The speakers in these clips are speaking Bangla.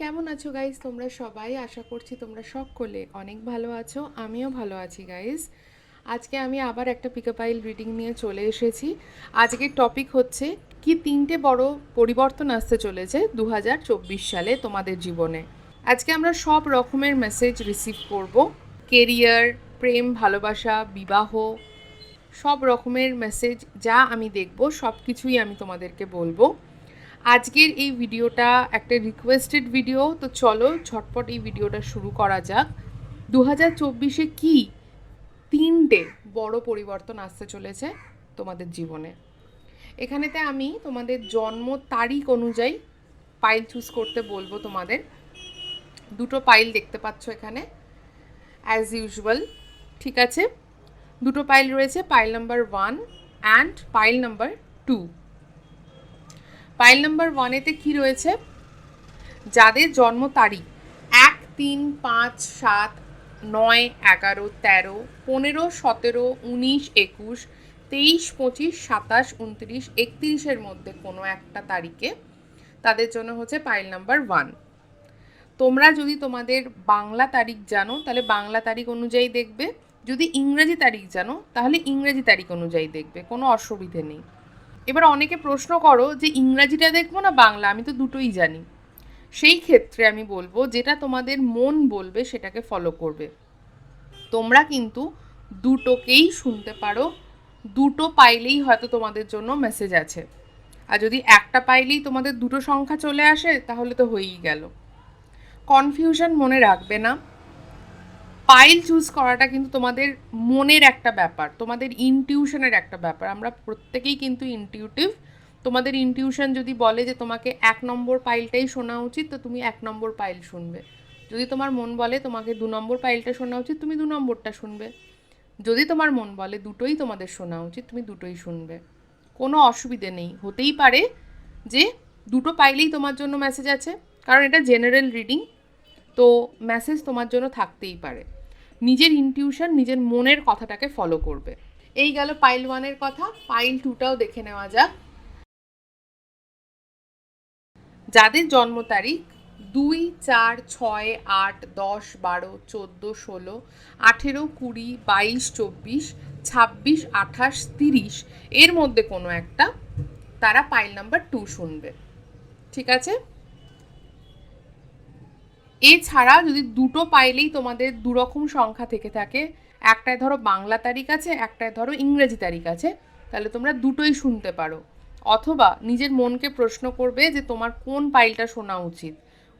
কেমন আছো গাইস তোমরা সবাই? আশা করছি তোমরা সকলে অনেক ভালো আছো। আমিও ভালো আছি গাইস। আজকে আমি আবার একটা পিকআপাইল রিডিং নিয়ে চলে এসেছি। আজকের টপিক হচ্ছে কি তিনটে বড় পরিবর্তন আসতে চলেছে 2024 সালে তোমাদের জীবনে। আজকে আমরা সব রকমের মেসেজ রিসিভ করব। কেরিয়ার, প্রেম, ভালোবাসা, বিবাহ, সব রকমের মেসেজ যা আমি দেখব সব কিছুই আমি তোমাদেরকে বলবো। আজকের এই ভিডিওটা একটা রিকোয়েস্টেড ভিডিও, তো চলো ঝটপট এই ভিডিওটা শুরু করা যাক। 2024-এ কি তিনটে বড় পরিবর্তন আসতে চলেছে তোমাদের জীবনে। এখানেতে আমি তোমাদের জন্ম তারিখ অনুযায়ী পাইল চুজ করতে বলবো তোমাদের। দুটো পাইল দেখতে পাচ্ছ এখানে অ্যাজ ইউজুয়াল, ঠিক আছে? দুটো পাইল রয়েছে, pile number 1 and pile number 2। Pile number 1-এতে কি রয়েছে? যাদের জন্ম তারিখ 1, 3, 5, 7, 9, 11, 13, 15, 17, 19, 21, 23, 25, 27, 29, 31-এর মধ্যে কোনো একটা তারিখে তাদের জন্য হচ্ছে পাইল নাম্বার 1। তোমরা যদি তোমাদের বাংলা তারিখ জানো তাহলে বাংলা তারিখ অনুযায়ী দেখবে, যদি ইংরেজি তারিখ জানো তাহলে ইংরেজি তারিখ অনুযায়ী দেখবে, কোনো অসুবিধে নেই। এবার অনেকে প্রশ্ন করো যে ইংরাজিটা দেখবো না বাংলা, আমি তো দুটোই জানি। সেই ক্ষেত্রে আমি বলবো যেটা তোমাদের মন বলবে সেটাকে ফলো করবে। তোমরা কিন্তু দুটোকেই শুনতে পারো, দুটো পাইলেই হয়তো তোমাদের জন্য মেসেজ আছে। আর যদি একটা পাইলেই তোমাদের দুটো সংখ্যা চলে আসে তাহলে তো হয়েই গেল। কনফিউশন মনে রাখবে না। পাইল চুজ করাটা কিন্তু তোমাদের মনের একটা ব্যাপার, তোমাদের ইনটিউশনের একটা ব্যাপার। আমরা প্রত্যেকেই কিন্তু ইনটিউটিভ। তোমাদের ইনটিউশন যদি বলে যে তোমাকে 1 নম্বর পাইলটাই শোনা উচিত, তো তুমি 1 নম্বর পাইল শুনবে। যদি তোমার মন বলে তোমাকে 2 নম্বর পাইলটা শোনা উচিত, তুমি 2 নম্বরটা শুনবে। যদি তোমার মন বলে দুটোই তোমাদের শোনা উচিত, তুমি দুটোই শুনবে। কোনো অসুবিধে নেই। হতেই পারে যে দুটো পাইলেই তোমার জন্য মেসেজ আছে, কারণ এটা জেনারেল রিডিং, তো মেসেজ তোমার জন্য থাকতেই পারে। নিজের ইনটিউশন, নিজের মনের কথাটাকে ফলো করবে। এই গেল পাইল 1-এর কথা। পাইল 2টাও দেখে নেওয়া যাক। যাদের জন্ম তারিখ 2, 4, 6, 8, 10, 12, 14, 16, 18, 20, 22, 24, 26, 28, 30 এর মধ্যে কোনো একটা, তারা পাইল নাম্বার 2 শুনবে, ঠিক আছে? এছাড়া যদি দুটো পাইলেই তোমাদের দুরকম সংখ্যা থেকে থাকে, একটায় ধরো বাংলা তারিখ আছে, একটায় ধরো ইংরেজি তারিখ আছে, তাহলে তোমরা দুটোই শুনতে পারো। অথবা নিজের মনকে প্রশ্ন করবে যে তোমার কোন পাইলটা শোনা উচিত।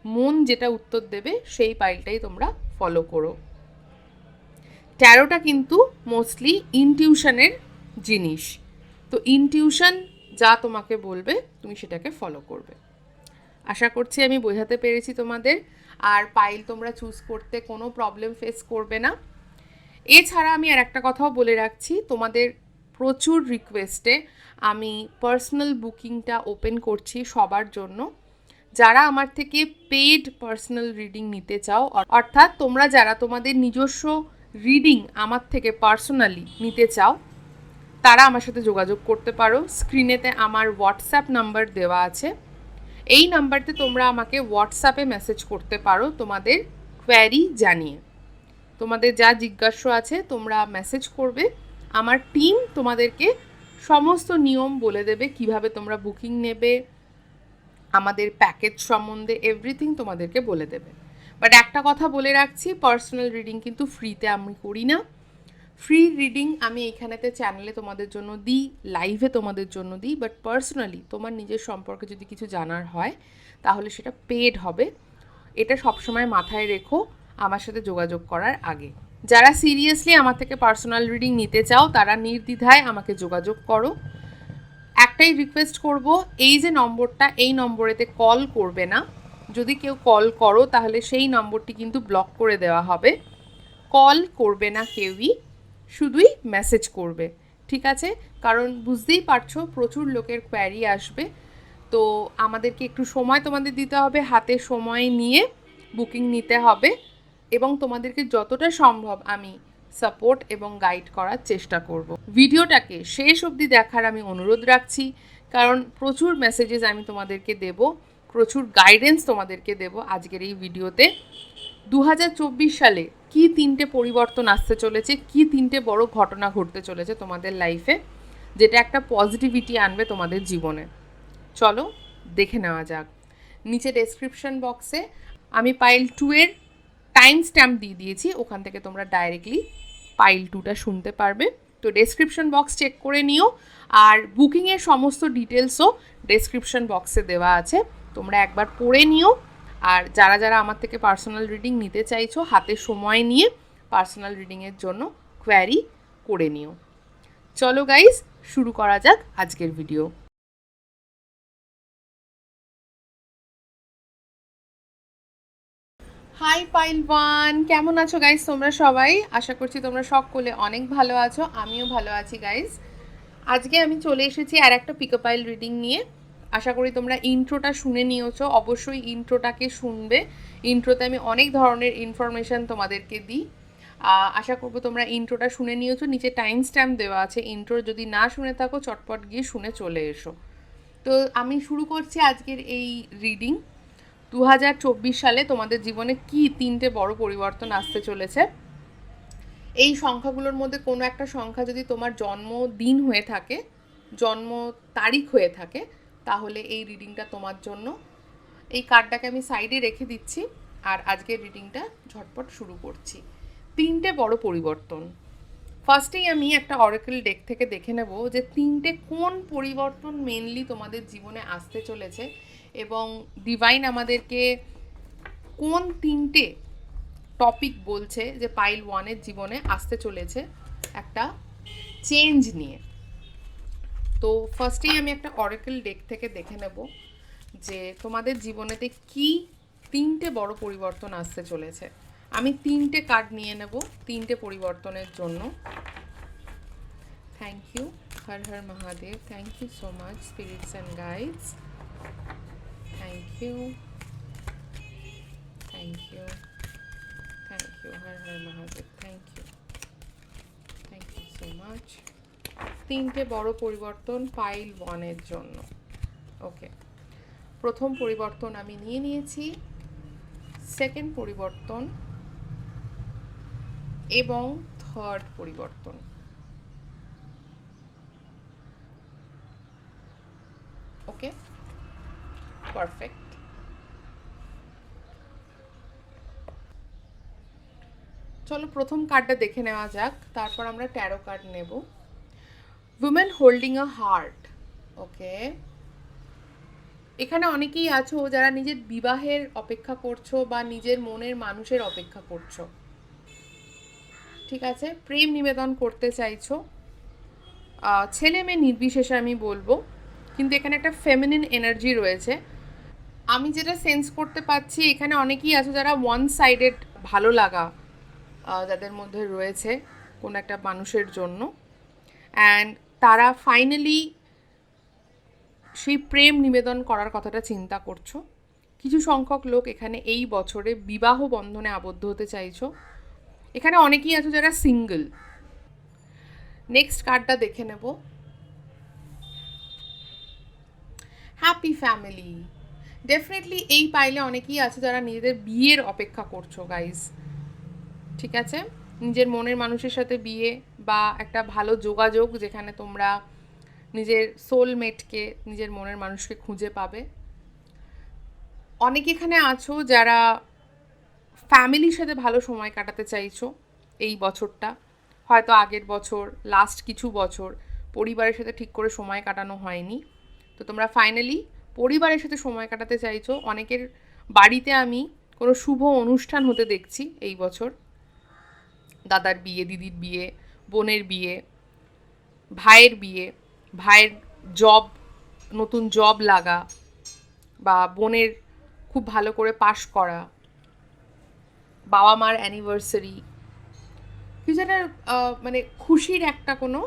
মন যেটা উত্তর দেবে সেই পাইলটাই তোমরা ফলো করো। ট্যারোটা কিন্তু মোস্টলি ইনটিউশনের জিনিস, তো ইনটিউশন যা তোমাকে বলবে তুমি সেটাকে ফলো করবে। আশা করছি আমি বোঝাতে পেরেছি তোমাদের। আর পাইল তোমরা চুজ করতে কোনো প্রবলেম ফেস করবে না। এছাড়া আমি আর একটা কথাও বলে রাখছি, তোমাদের প্রচুর রিকোয়েস্টে আমি পার্সোনাল বুকিংটা ওপেন করছি সবার জন্য। যারা আমার থেকে পেইড পার্সোনাল রিডিং নিতে চাও, অর্থাৎ তোমরা যারা তোমাদের নিজস্ব রিডিং আমার থেকে পার্সোনালি নিতে চাও, তারা আমার সাথে যোগাযোগ করতে পারো। স্ক্রিনেতে আমার হোয়াটসঅ্যাপ নাম্বার দেওয়া আছে। এই নাম্বারতে তোমরা আমাকে হোয়াটসঅ্যাপে মেসেজ করতে পারো তোমাদের কোয়ারি জানিয়ে। তোমাদের যা জিজ্ঞাস্য আছে তোমরা মেসেজ করবে, আমার টিম তোমাদেরকে সমস্ত নিয়ম বলে দেবে, কিভাবে তোমরা বুকিং নেবে, আমাদের প্যাকেজ সম্বন্ধে এভরিথিং তোমাদেরকে বলে দেবে। বাট একটা কথা বলে রাখছি, পার্সোনাল রিডিং কিন্তু ফ্রিতে আমি করি না। ফ্রি রিডিং আমি এইখানেতে চ্যানেলে তোমাদের জন্য দিই, লাইভে তোমাদের জন্য দিই, বাট পার্সোনালি তোমার নিজের সম্পর্কে যদি কিছু জানার হয় তাহলে সেটা পেড হবে। এটা সবসময় মাথায় রেখো আমার সাথে যোগাযোগ করার আগে। যারা সিরিয়াসলি আমার থেকে পার্সোনাল রিডিং নিতে চাও তারা নির্দ্বিধায় আমাকে যোগাযোগ করো। একটাই রিকোয়েস্ট করব, এই যে নম্বরটা, এই নম্বরেতে কল করবে না। যদি কেউ কল করো তাহলে সেই নম্বরটি কিন্তু ব্লক করে দেওয়া হবে। কল করবে না কেউই, শুধুই মেসেজ করবে, ঠিক আছে? কারণ বুঝতেই পারছো প্রচুর লোকের কোয়ারি আসবে, তো আমাদেরকে একটু সময় তোমাদের দিতে হবে, হাতে সময় নিয়ে বুকিং নিতে হবে, এবং তোমাদেরকে যতটা সম্ভব আমি সাপোর্ট এবং গাইড করার চেষ্টা করব। ভিডিওটাকে শেষ অবধি দেখার আমি অনুরোধ রাখছি, কারণ প্রচুর মেসেজেস আমি তোমাদেরকে দেব, প্রচুর গাইডেন্স তোমাদেরকে দেব আজকের এই ভিডিওতে। 2024 সালে কি 3টে পরিবর্তন আসতে চলেছে, কি 3টে বড় ঘটনা ঘটতে চলেছে তোমাদের লাইফে, যেটা একটা পজিটিভিটি আনবে তোমাদের জীবনে। চলো দেখে নেওয়া যাক। নিচে ডেসক্রিপশন বক্সে আমি পাইল 2 এর টাইম স্ট্যাম্প দিয়ে দিয়েছি, ওখান থেকে তোমরা ডাইরেক্টলি পাইল 2টা শুনতে পারবে। তো ডেসক্রিপশন বক্স চেক করে নিও, আর বুকিংয়ের সমস্ত ডিটেলসও ডেসক্রিপশন বক্সে দেওয়া আছে, তোমরা একবার পড়ে নিও। আর যারা যারা আমার থেকে পার্সোনাল রিডিং নিতে চাইছো, হাতে সময় নিয়ে পার্সোনাল রিডিংয়ের জন্য কোয়ারি করে নিও। চলো গাইস, শুরু করা যাক আজকের ভিডিও। হাই পাইল 1, কেমন আছো গাইস তোমরা সবাই? আশা করছি তোমরা সকলে অনেক ভালো আছো, আমিও ভালো আছি গাইস। আজকে আমি চলে এসেছি আর একটা পিকআপাইল রিডিং নিয়ে। আশা করি তোমরা ইন্ট্রোটা শুনে নিয়েছো, অবশ্যই ইন্ট্রোটাকে শুনবে। ইন্ট্রোতে আমি অনেক ধরনের ইনফরমেশান তোমাদেরকে দিই। আশা করবো তোমরা ইন্ট্রোটা শুনে নিয়েছো, নিচে টাইম স্ট্যাম্প দেওয়া আছে। ইন্ট্রো যদি না শুনে থাকো চটপট গিয়ে শুনে চলে এসো। তো আমি শুরু করছি আজকের এই রিডিং। 2024 সালে তোমাদের জীবনে কি 3টে বড় পরিবর্তন আসতে চলেছে। এই সংখ্যাগুলোর মধ্যে কোনো একটা সংখ্যা যদি তোমার জন্মদিন হয়ে থাকে, জন্ম তারিখ হয়ে থাকে, তাহলে এই রিডিংটা তোমার জন্য। এই কার্ডটাকে আমি সাইডে রেখে দিচ্ছি, আর আজকের রিডিংটা ঝটপট শুরু করছি। 3টে বড় পরিবর্তন। ফার্স্টেই আমি একটা অরাকল ডেক থেকে দেখে নেব যে 3টে কোন পরিবর্তন মেনলি তোমাদের জীবনে আসতে চলেছে, এবং ডিভাইন আমাদেরকে কোন 3টে টপিক বলছে যে পাইল 1-এর জীবনে আসতে চলেছে একটা চেঞ্জ নিয়ে। তো ফার্স্টেই আমি একটা অরাকল ডেক থেকে দেখে নেব যে তোমাদের জীবনেতে কি 3টে বড় পরিবর্তন আসতে চলেছে। আমি 3টে কার্ড নিয়ে নেব 3টে পরিবর্তনের জন্য। Thank you Har Har Mahadev, thank you so much spirits and guides, thank you, thank you, thank you Har Har Mahadev, thank you, thank you so much. 3টে বড় পরিবর্তন পাইল 1-এর জন্য। ওকে, প্রথম পরিবর্তন আমি নিয়ে নিয়েছি, সেকেন্ড পরিবর্তন এবং থার্ড পরিবর্তন। ওকে, পারফেক্ট। চলো প্রথম কার্ডটা দেখে নেওয়া যাক, তারপর আমরা ট্যারো কার্ড নেব। উইমেন হোল্ডিং আ হার্ট। ওকে, এখানে অনেকেই আছো যারা নিজের বিবাহের অপেক্ষা করছো বা নিজের মনের মানুষের অপেক্ষা করছো। ঠিক আছে, প্রেম নিবেদন করতে চাইছো, ছেলে মেয়ে নির্বিশেষে আমি বলবো, কিন্তু এখানে একটা ফেমিনিন এনার্জি রয়েছে। আমি যেটা সেন্স করতে পাচ্ছি, এখানে অনেকেই আছো যারা ওয়ান সাইডেড ভালো লাগা যাদের মধ্যে রয়েছে কোনো একটা মানুষের জন্য, অ্যান্ড তারা ফাইনালি সেই প্রেম নিবেদন করার কথাটা চিন্তা করছো। কিছু সংখ্যক লোক এখানে এই বছরে বিবাহ বন্ধনে আবদ্ধ হতে চাইছো। এখানে অনেকেই আছো যারা সিঙ্গল। নেক্সট কার্ডটা দেখে নেব। Happy family. ডেফিনেটলি এই পাইলে অনেকেই আছে যারা নিজেদের বিয়ের অপেক্ষা করছো গাইজ। ঠিক আছে, নিজের মনের মানুষের সাথে বিয়ে বা একটা ভালো যোগাযোগ, যেখানে তোমরা নিজের সোলমেটকে, নিজের মনের মানুষকে খুঁজে পাবে। অনেকে এখানে আছো যারা ফ্যামিলির সাথে ভালো সময় কাটাতে চাইছো এই বছরটা। হয়তো আগের বছর, লাস্ট কিছু বছর পরিবারের সাথে ঠিক করে সময় কাটানো হয়নি, তো তোমরা ফাইনালি পরিবারের সাথে সময় কাটাতে চাইছো। অনেকের বাড়িতে আমি কোনো শুভ অনুষ্ঠান হতে দেখছি এই বছর। দাদার বিয়ে, দিদির বিয়ে, বোনের বিয়ে, ভাইয়ের বিয়ে, ভাইয়ের জব, নতুন জব লাগা, বা বোনের খুব ভালো করে পাশ করা, বাবা মার অ্যানিভার্সারি, কিছু একটা মানে খুশির একটা কোনো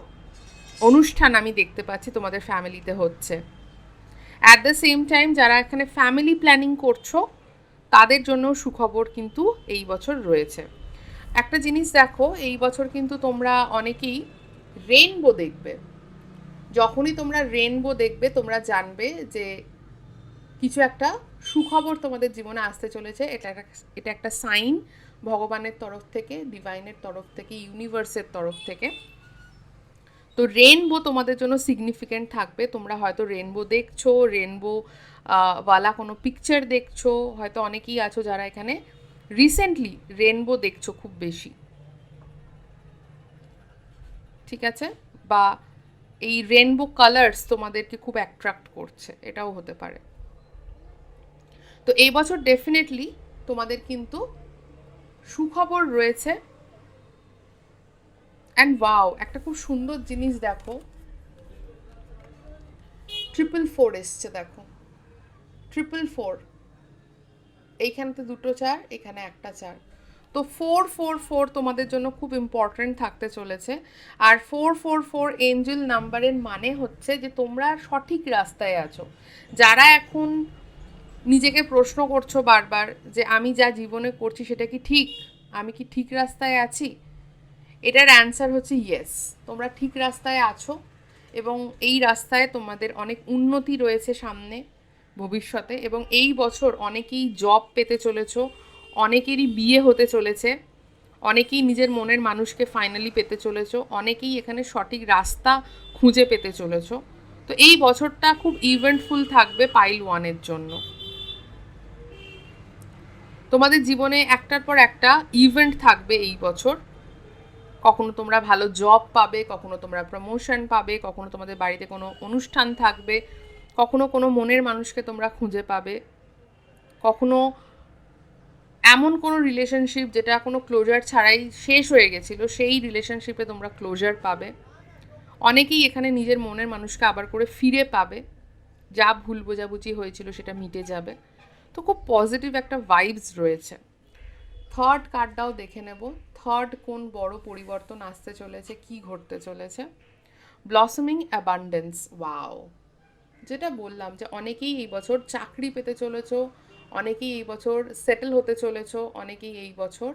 অনুষ্ঠান আমি দেখতে পাচ্ছি তোমাদের ফ্যামিলিতে হচ্ছে। অ্যাট দ্য সেম টাইম যারা এখানে ফ্যামিলি প্ল্যানিং করছো তাদের জন্য সুখবর কিন্তু এই বছর রয়েছে। একটা জিনিস দেখো, এই বছর কিন্তু তোমরা অনেকেই রেইনবো দেখবে। যখনই তোমরা রেইনবো দেখবে তোমরা জানবে যে কিছু একটা সুখবর তোমাদের জীবনে আসতে চলেছে। এটা একটা সাইন ভগবানের তরফ থেকে, ডিভাইনের তরফ থেকে, ইউনিভার্সের তরফ থেকে। তো রেনবো তোমাদের জন্য সিগনিফিকেন্ট থাকবে। তোমরা হয়তো রেনবো দেখছো, রেনবো ওয়ালা কোনো পিকচার দেখছো, হয়তো অনেকেই আছো যারা এখানে রিসেন্টলি রেনবো দেখছো খুব বেশি, ঠিক আছে? বা এই রেনবো কালার্স তোমাদেরকে খুব অ্যাট্রাক্ট করছে, এটাও হতে পারে। তো এই বছর ডেফিনেটলি তোমাদের কিন্তু সুখবর রয়েছে। অ্যান্ড ওয়াও, একটা খুব সুন্দর জিনিস দেখো, 444 এসছে, দেখো 444, এইখানে তো দুটো 4, এখানে একটা 4। তো 444 তোমাদের জন্য খুব ইম্পর্টেন্ট থাকতে চলেছে। আর 444 এঞ্জেল নাম্বারের মানে হচ্ছে যে তোমরা সঠিক রাস্তায় আছো। যারা এখন নিজেকে প্রশ্ন করছো বারবার যে আমি যা জীবনে করছি সেটা কি ঠিক, আমি কি ঠিক রাস্তায় আছি, এটার অ্যান্সার হচ্ছে ইয়েস, তোমরা ঠিক রাস্তায় আছো। এবং এই রাস্তায় তোমাদের অনেক উন্নতি রয়েছে সামনে ভবিষ্যতে। এবং এই বছর অনেকেই জব পেতে চলেছো, অনেকেরই বিয়ে হতে চলেছে, অনেকেই নিজের মনের মানুষকে ফাইনালি পেতে চলেছো, অনেকেই এখানে সঠিক রাস্তা খুঁজে পেতে চলেছো। তো এই বছরটা খুব ইভেন্টফুল থাকবে পাইল ওয়ানের জন্য। তোমাদের জীবনে একটার পর একটা ইভেন্ট থাকবে এই বছর। কখনো তোমরা ভালো জব পাবে, কখনো তোমরা প্রমোশন পাবে, কখনো তোমাদের বাড়িতে কোনো অনুষ্ঠান থাকবে, কখনো কোনো মনের মানুষকে তোমরা খুঁজে পাবে, কখনো এমন কোনো রিলেশনশিপ যেটা কোনো ক্লোজার ছাড়াই শেষ হয়ে গেছিলো, সেই রিলেশনশিপে তোমরা ক্লোজার পাবে। অনেকেই এখানে নিজের মনের মানুষকে আবার করে ফিরে পাবে, যা ভুল বোঝাবুঝি হয়েছিল সেটা মিটে যাবে। তো খুব পজিটিভ একটা ভাইবস রয়েছে। থার্ড কার্ডটাও দেখে নেব, থার্ড কোন বড় পরিবর্তন আসতে চলেছে, কি ঘটতে চলেছে। ব্লসমিং অ্যাবান্ডেন্স, ওয়াও, যেটা বললাম যে অনেকেই এই বছর চাকরি পেতে চলেছো, অনেকেই এই বছর সেটেল হতে চলেছো, অনেকেই এই বছর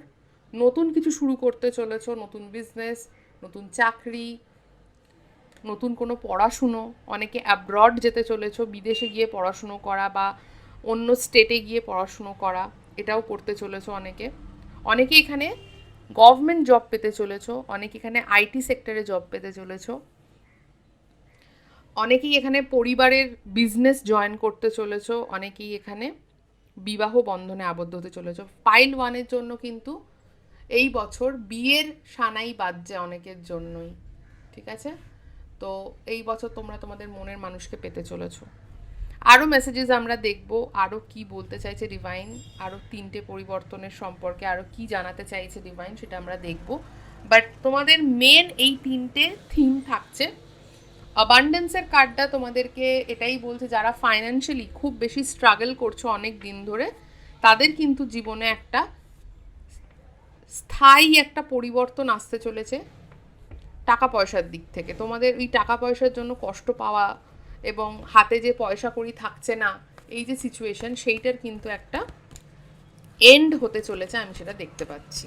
নতুন কিছু শুরু করতে চলেছো, নতুন বিজনেস, নতুন চাকরি, নতুন কোনো পড়াশুনো। অনেকে অ্যাব্রড যেতে চলেছো, বিদেশে গিয়ে পড়াশুনো করা বা অন্য স্টেটে গিয়ে পড়াশুনো করা, এটাও করতে চলেছো অনেকে। অনেকে এখানে গভর্নমেন্ট জব পেতে চলেছো, অনেকে এখানে আইটি সেক্টরে জব পেতে চলেছো, অনেকেই এখানে পরিবারের বিজনেস জয়েন করতে চলেছো, অনেকেই এখানে বিবাহ বন্ধনে আবদ্ধ হতে চলেছো। পাইল ওয়ানের জন্য কিন্তু এই বছর বিয়ের সানাই বাজছে অনেকের জন্যই, ঠিক আছে? তো এই বছর তোমরা তোমাদের মনের মানুষকে পেতে চলেছো। আরও মেসেজেস আমরা দেখব, আরও কি বলতে চাইছে ডিভাইন, আরও 3টে পরিবর্তনের সম্পর্কে আরও কি জানাতে চাইছে ডিভাইন, সেটা আমরা দেখব। বাট তোমাদের মেন এই 3টে থিম থাকছে। অ্যাবান্ডেন্সের কার্ডটা তোমাদেরকে এটাই বলছে, যারা ফাইন্যান্সিয়ালি খুব বেশি স্ট্রাগল করছো অনেক দিন ধরে, তাদের কিন্তু জীবনে একটা স্থায়ী একটা পরিবর্তন আসতে চলেছে টাকা পয়সার দিক থেকে। তোমাদের ওই টাকা পয়সার জন্য কষ্ট পাওয়া এবং হাতে যে পয়সা কড়ি থাকছে না, এই যে সিচুয়েশন, সেইটার কিন্তু একটা এন্ড হতে চলেছে, আমি সেটা দেখতে পাচ্ছি।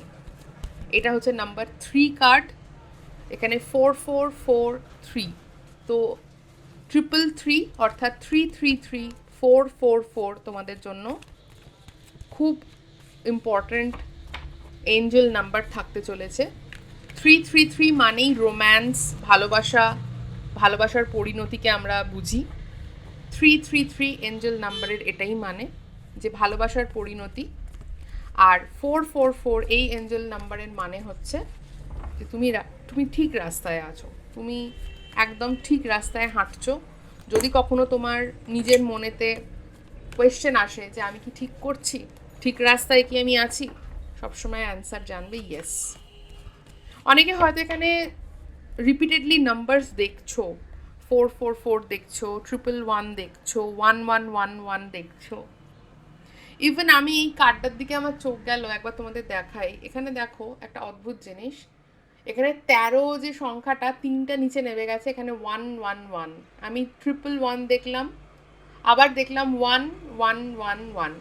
এটা হচ্ছে নাম্বার 3 কার্ড, এখানে 4443। তো 333 অর্থাৎ 333444 তোমাদের জন্য খুব ইম্পর্ট্যান্ট এঞ্জেল নাম্বার থাকতে চলেছে। 333 মানেই রোম্যান্স, ভালোবাসা, ভালোবাসার পরিণতিকে আমরা বুঝি। 333 এঞ্জেল নাম্বারের এটাই মানে যে ভালোবাসার পরিণতি। আর 444 এই এঞ্জেল নাম্বারের মানে হচ্ছে যে তুমি ঠিক রাস্তায় আছো, তুমি একদম ঠিক রাস্তায় হাঁটছো। যদি কখনো তোমার নিজের মনেতে কোয়েশ্চেন আসে যে আমি কি ঠিক করছি, ঠিক রাস্তায় কি আমি আছি, সবসময় অ্যান্সার জানবে ইয়েস। অনেকে হয়তো এখানে রিপিটেডলি নাম্বারস দেখছো, 444 দেখছো, 111 দেখছো, 1111 দেখছো। ইভেন আমি এই কার্ডটার দিকে আমার চোখ গেল, একবার তোমাদের দেখাই। এখানে দেখো একটা অদ্ভুত জিনিস, এখানে 13 যে সংখ্যাটা 3টা নিচে নেমে গেছে, এখানে 111, আমি 111 দেখলাম, আবার দেখলাম 1111,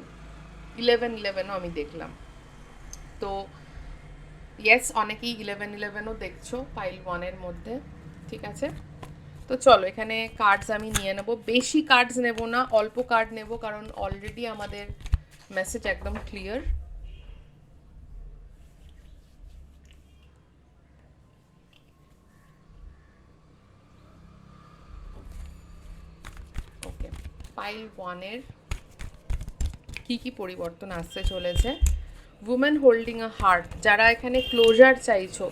1111ও আমি দেখলাম। তো ইয়েস, অনেকেই 1111ও দেখছো পাইল ওয়ানের মধ্যে, ঠিক আছে? তো চলো এখানে কার্ডস আমি নিয়ে নেব, বেশি কার্ডস নেব না, অল্প কার্ড নেব, কারণ অলরেডি আমাদের মেসেজ একদম ক্লিয়ার। ওকে, পাইল 1-এর কি কি পরিবর্তন আসতে চলেছে। উমেন হোল্ডিং আ হার্ট, যারা এখানে ক্লোজার চাইছো,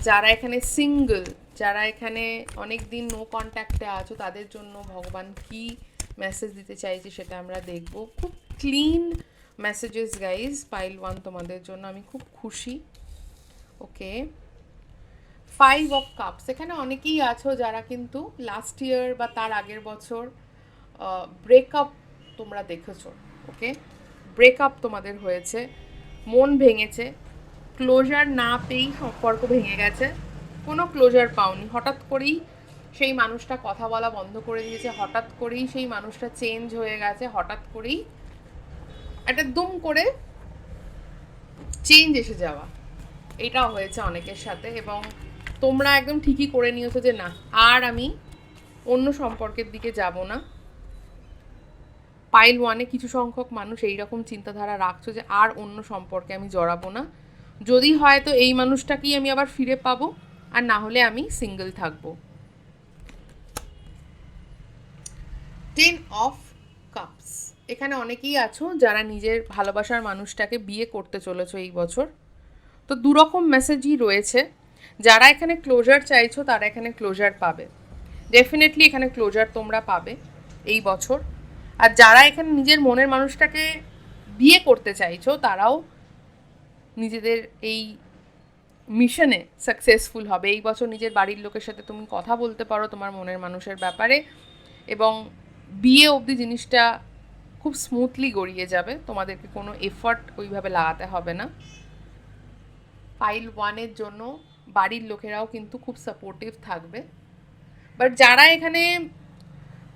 যারা এখানে সিঙ্গল, যারা এখানে অনেক দিন নো কন্ট্যাক্টে আছো, তাদের জন্য ভগবান কি মেসেজ দিতে চাইছে সেটা আমরা দেখব। খুব ক্লিন মেসেজেস গাইজ, পাইল 1 তোমাদের জন্য, আমি খুব খুশি। ওকে, 5 অফ কাপস, এখানে অনেকেই আছো যারা কিন্তু লাস্ট ইয়ার বা তার আগের বছর ব্রেকআপ তোমরা দেখেছো। ওকে, ব্রেকআপ তোমাদের হয়েছে, মন ভেঙেছে, ক্লোজার না পেয়েই সম্পর্ক ভেঙে গেছে, কোনো ক্লোজার পাওনি, হঠাৎ করেই সেই মানুষটা কথা বলা বন্ধ করে দিয়েছে, হঠাৎ করেই সেই মানুষটা চেঞ্জ হয়ে গেছে, হঠাৎ করেই একটা দুম করে চেঞ্জ এসে যাওয়া, এটাও হয়েছে অনেকের সাথে। এবং তোমরা একদম ঠিকই করে নিয়েছো যে না, আর আমি অন্য সম্পর্কের দিকে যাব না। পাইল 1-এ কিছু সংখ্যক মানুষ এইরকম চিন্তাধারা রাখছো যে আর অন্য সম্পর্কে আমি জড়াবো না, যদি হয় তো এই মানুষটাকেই আমি আবার ফিরে পাবো, আর না হলে আমি সিঙ্গেল থাকবো। 10 অফ কাপস, এখানে অনেকেই আছো যারা নিজের ভালোবাসার মানুষটাকে বিয়ে করতে চলেছো এই বছর। তো দুরকম মেসেজই রয়েছে। যারা এখানে ক্লোজার চাইছো তারা এখানে ক্লোজার পাবে, ডেফিনেটলি এখানে ক্লোজার তোমরা পাবে এই বছর। আর যারা এখানে নিজের মনের মানুষটাকে বিয়ে করতে চাইছো তারাও নিজেদের এই মিশনে সাকসেসফুল হবে এই বছর। নিজের বাড়ির লোকের সাথে তুমি কথা বলতে পারো তোমার মনের মানুষের ব্যাপারে, এবং বিয়ে অবধি জিনিসটা খুব স্মুথলি গড়িয়ে যাবে, তোমাদেরকে কোনো এফর্ট ওইভাবে লাগাতে হবে না। পাইল 1-এর জন্য বাড়ির লোকেরাও কিন্তু খুব সাপোর্টিভ থাকবে। বাট যারা এখানে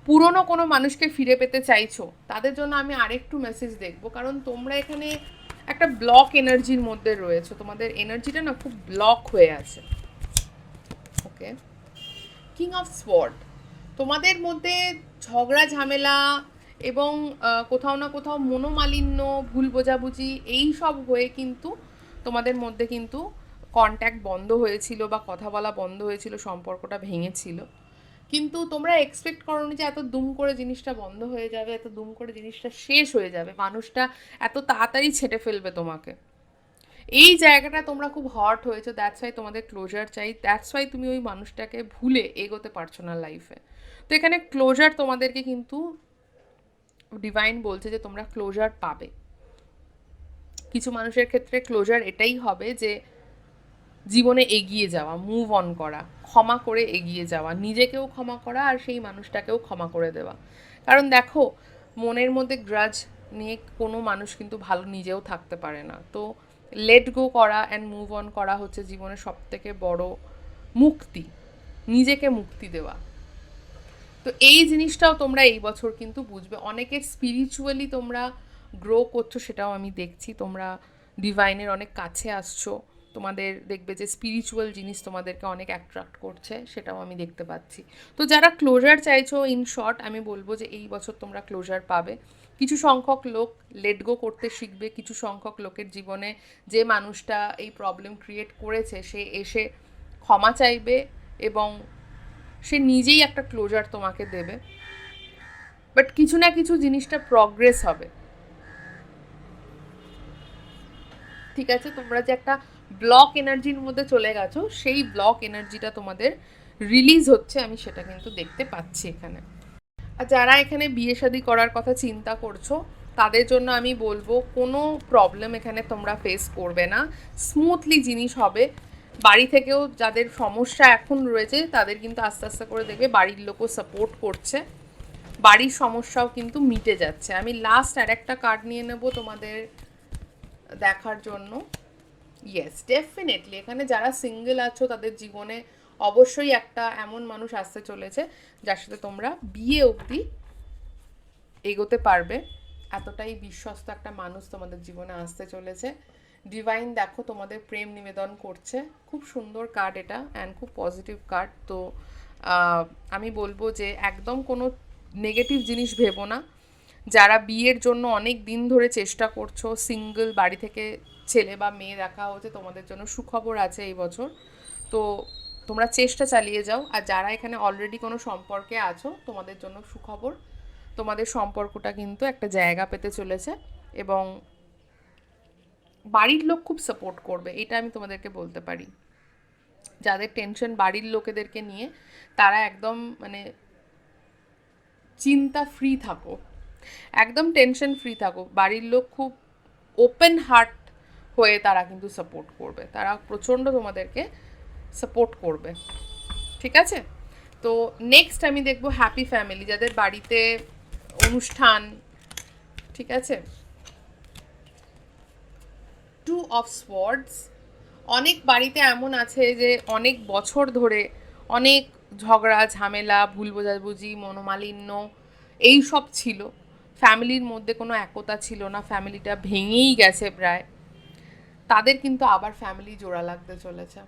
পুরনো কোনো মানুষকে ফিরে পেতে চাইছো তাদের জন্য আমি আরেকটু মেসেজ দেখবো, কারণ তোমরা এখানে একটা ব্লক এনার্জির মধ্যে রয়েছে, তোমাদের এনার্জিটা না খুব ব্লক হয়ে আছে। ওকে, কিং অফ সোয়ার্ড, তোমাদের মধ্যে ঝগড়া ঝামেলা এবং কোথাও না কোথাও মনোমালিন্য, ভুল বোঝাবুঝি এই সব হয়ে কিন্তু তোমাদের মধ্যে কিন্তু কন্ট্যাক্ট বন্ধ হয়েছিল বা কথা বলা বন্ধ হয়েছিল, সম্পর্কটা ভেঙেছিল। কিন্তু তোমরা এক্সপেক্ট করোনি যে এত দুম করে জিনিসটা বন্ধ হয়ে যাবে, এত দুম করে জিনিসটা শেষ হয়ে যাবে, মানুষটা এত তাড়াতাড়ি ছেটে ফেলবে তোমাকে। এই জায়গাটা তোমরা খুব হট হয়েছো, দ্যাটস ওয়াই তোমাদের ক্লোজার চাই, দ্যাটস ওয়াই তুমি ওই মানুষটাকে ভুলে এগোতে পারছো না লাইফে। তো এখানে ক্লোজার তোমাদেরকে কিন্তু ডিভাইন বলছে যে তোমরা ক্লোজার পাবে। কিছু মানুষের ক্ষেত্রে ক্লোজার এটাই হবে যে জীবনে এগিয়ে যাওয়া, মুভ অন করা, ক্ষমা করে এগিয়ে যাওয়া, নিজেকেও ক্ষমা করা আর সেই মানুষটাকেও ক্ষমা করে দেওয়া। কারণ দেখো, মনের মধ্যে গ্রাজ নিয়ে কোনো মানুষ কিন্তু ভালো নিজেও থাকতে পারে না। তো লেট গো করা অ্যান্ড মুভ অন করা হচ্ছে জীবনের সবথেকে বড় মুক্তি, নিজেকে মুক্তি দেওয়া। তো এই জিনিসটাও তোমরা এই বছর কিন্তু বুঝবে। অনেকের স্পিরিচুয়ালি তোমরা গ্রো করছো, সেটাও আমি দেখছি, তোমরা ডিভাইনের অনেক কাছে আসছো, তোমাদের দেখবে যে স্পিরিচুয়াল জিনিস তোমাদেরকে অনেক অ্যাট্রাক্ট করছে, সেটাও আমি দেখতে পাচ্ছি। তো যারা ক্লোজার চাইছো, ইন শর্ট আমি বলবো যে এই বছর তোমরা ক্লোজার পাবে। কিছু সংখ্যক লোক লেট গো করতে শিখবে, কিছু সংখ্যক লোকের জীবনে যে মানুষটা এই প্রবলেম ক্রিয়েট করেছে সে এসে ক্ষমা চাইবে এবং সে নিজেই একটা ক্লোজার তোমাকে দেবে। বাট কিছু না কিছু জিনিসটা প্রগ্রেস হবে, ঠিক আছে? তোমরা যে একটা ব্লক এনার্জির মধ্যে চলে গেছো, সেই ব্লক এনার্জিটা তোমাদের রিলিজ হচ্ছে, আমি সেটা কিন্তু দেখতে পাচ্ছি এখানে। আর যারা এখানে বিয়ে শাদী করার কথা চিন্তা করছো তাদের জন্য আমি বলবো কোনো প্রবলেম এখানে তোমরা ফেস করবে না, স্মুথলি জিনিস হবে। বাড়ি থেকেও যাদের সমস্যা এখন রয়েছে তাদের কিন্তু আস্তে আস্তে করে দেখবে বাড়ির লোকও সাপোর্ট করছে, বাড়ির সমস্যাও কিন্তু মিটে যাচ্ছে। আমি লাস্ট আর একটা কার্ড নিয়ে নেব তোমাদের দেখার জন্য। ইয়েস, ডেফিনেটলি এখানে যারা সিঙ্গেল আছো তাদের জীবনে অবশ্যই একটা এমন মানুষ আসতে চলেছে যার সাথে তোমরা বিয়ে অবধি এগোতে পারবে, এতটাই বিশ্বস্ত একটা মানুষ তোমাদের জীবনে আসতে চলেছে ডিভাইন দেখো তোমাদের প্রেম নিবেদন করছে। খুব সুন্দর কার্ড এটা, অ্যান্ড খুব পজিটিভ কার্ড। তো আমি বলবো যে একদম কোনো নেগেটিভ জিনিস ভেবো না। যারা বিয়ের জন্য অনেক দিন ধরে চেষ্টা করছো, সিঙ্গল, বাড়ি থেকে ছেলে বা মেয়ে দেখা হচ্ছে, তোমাদের জন্য সুখবর আছে এই বছর। তো তোমরা চেষ্টা চালিয়ে যাও। আর যারা এখানে অলরেডি কোনো সম্পর্কে আছো, তোমাদের জন্য সুখবর, তোমাদের সম্পর্কটা কিন্তু একটা জায়গা পেতে চলেছে, এবং বাড়ির লোক খুব সাপোর্ট করবে, এটা আমি তোমাদেরকে বলতে পারি। যাদের টেনশন বাড়ির লোকেদেরকে নিয়ে, তারা একদম মানে চিন্তা ফ্রি থাকো, একদম টেনশন ফ্রি থাকো। বাড়ির লোক খুব ওপেন হার্ট হয়ে তারা কিন্তু সাপোর্ট করবে, তারা প্রচণ্ড তোমাদেরকে সাপোর্ট করবে, ঠিক আছে? তো নেক্সট আমি দেখবো হ্যাপি ফ্যামিলি, যাদের বাড়িতে অনুষ্ঠান, ঠিক আছে? Two of swords. অনেক বাড়িতে এমন আছে যে অনেক বছর ধরে অনেক ঝগড়া ঝামেলা, ভুল বোঝাবুঝি, মনোমালিন্য এই সব ছিল। ফ্যামিলির মধ্যে কোনো একতা ছিল না, ফ্যামিলিটা ভেঙেই গেছে প্রায়। তাদের কিন্তু আবার ফ্যামিলি জোড়া লাগতে চলেছে,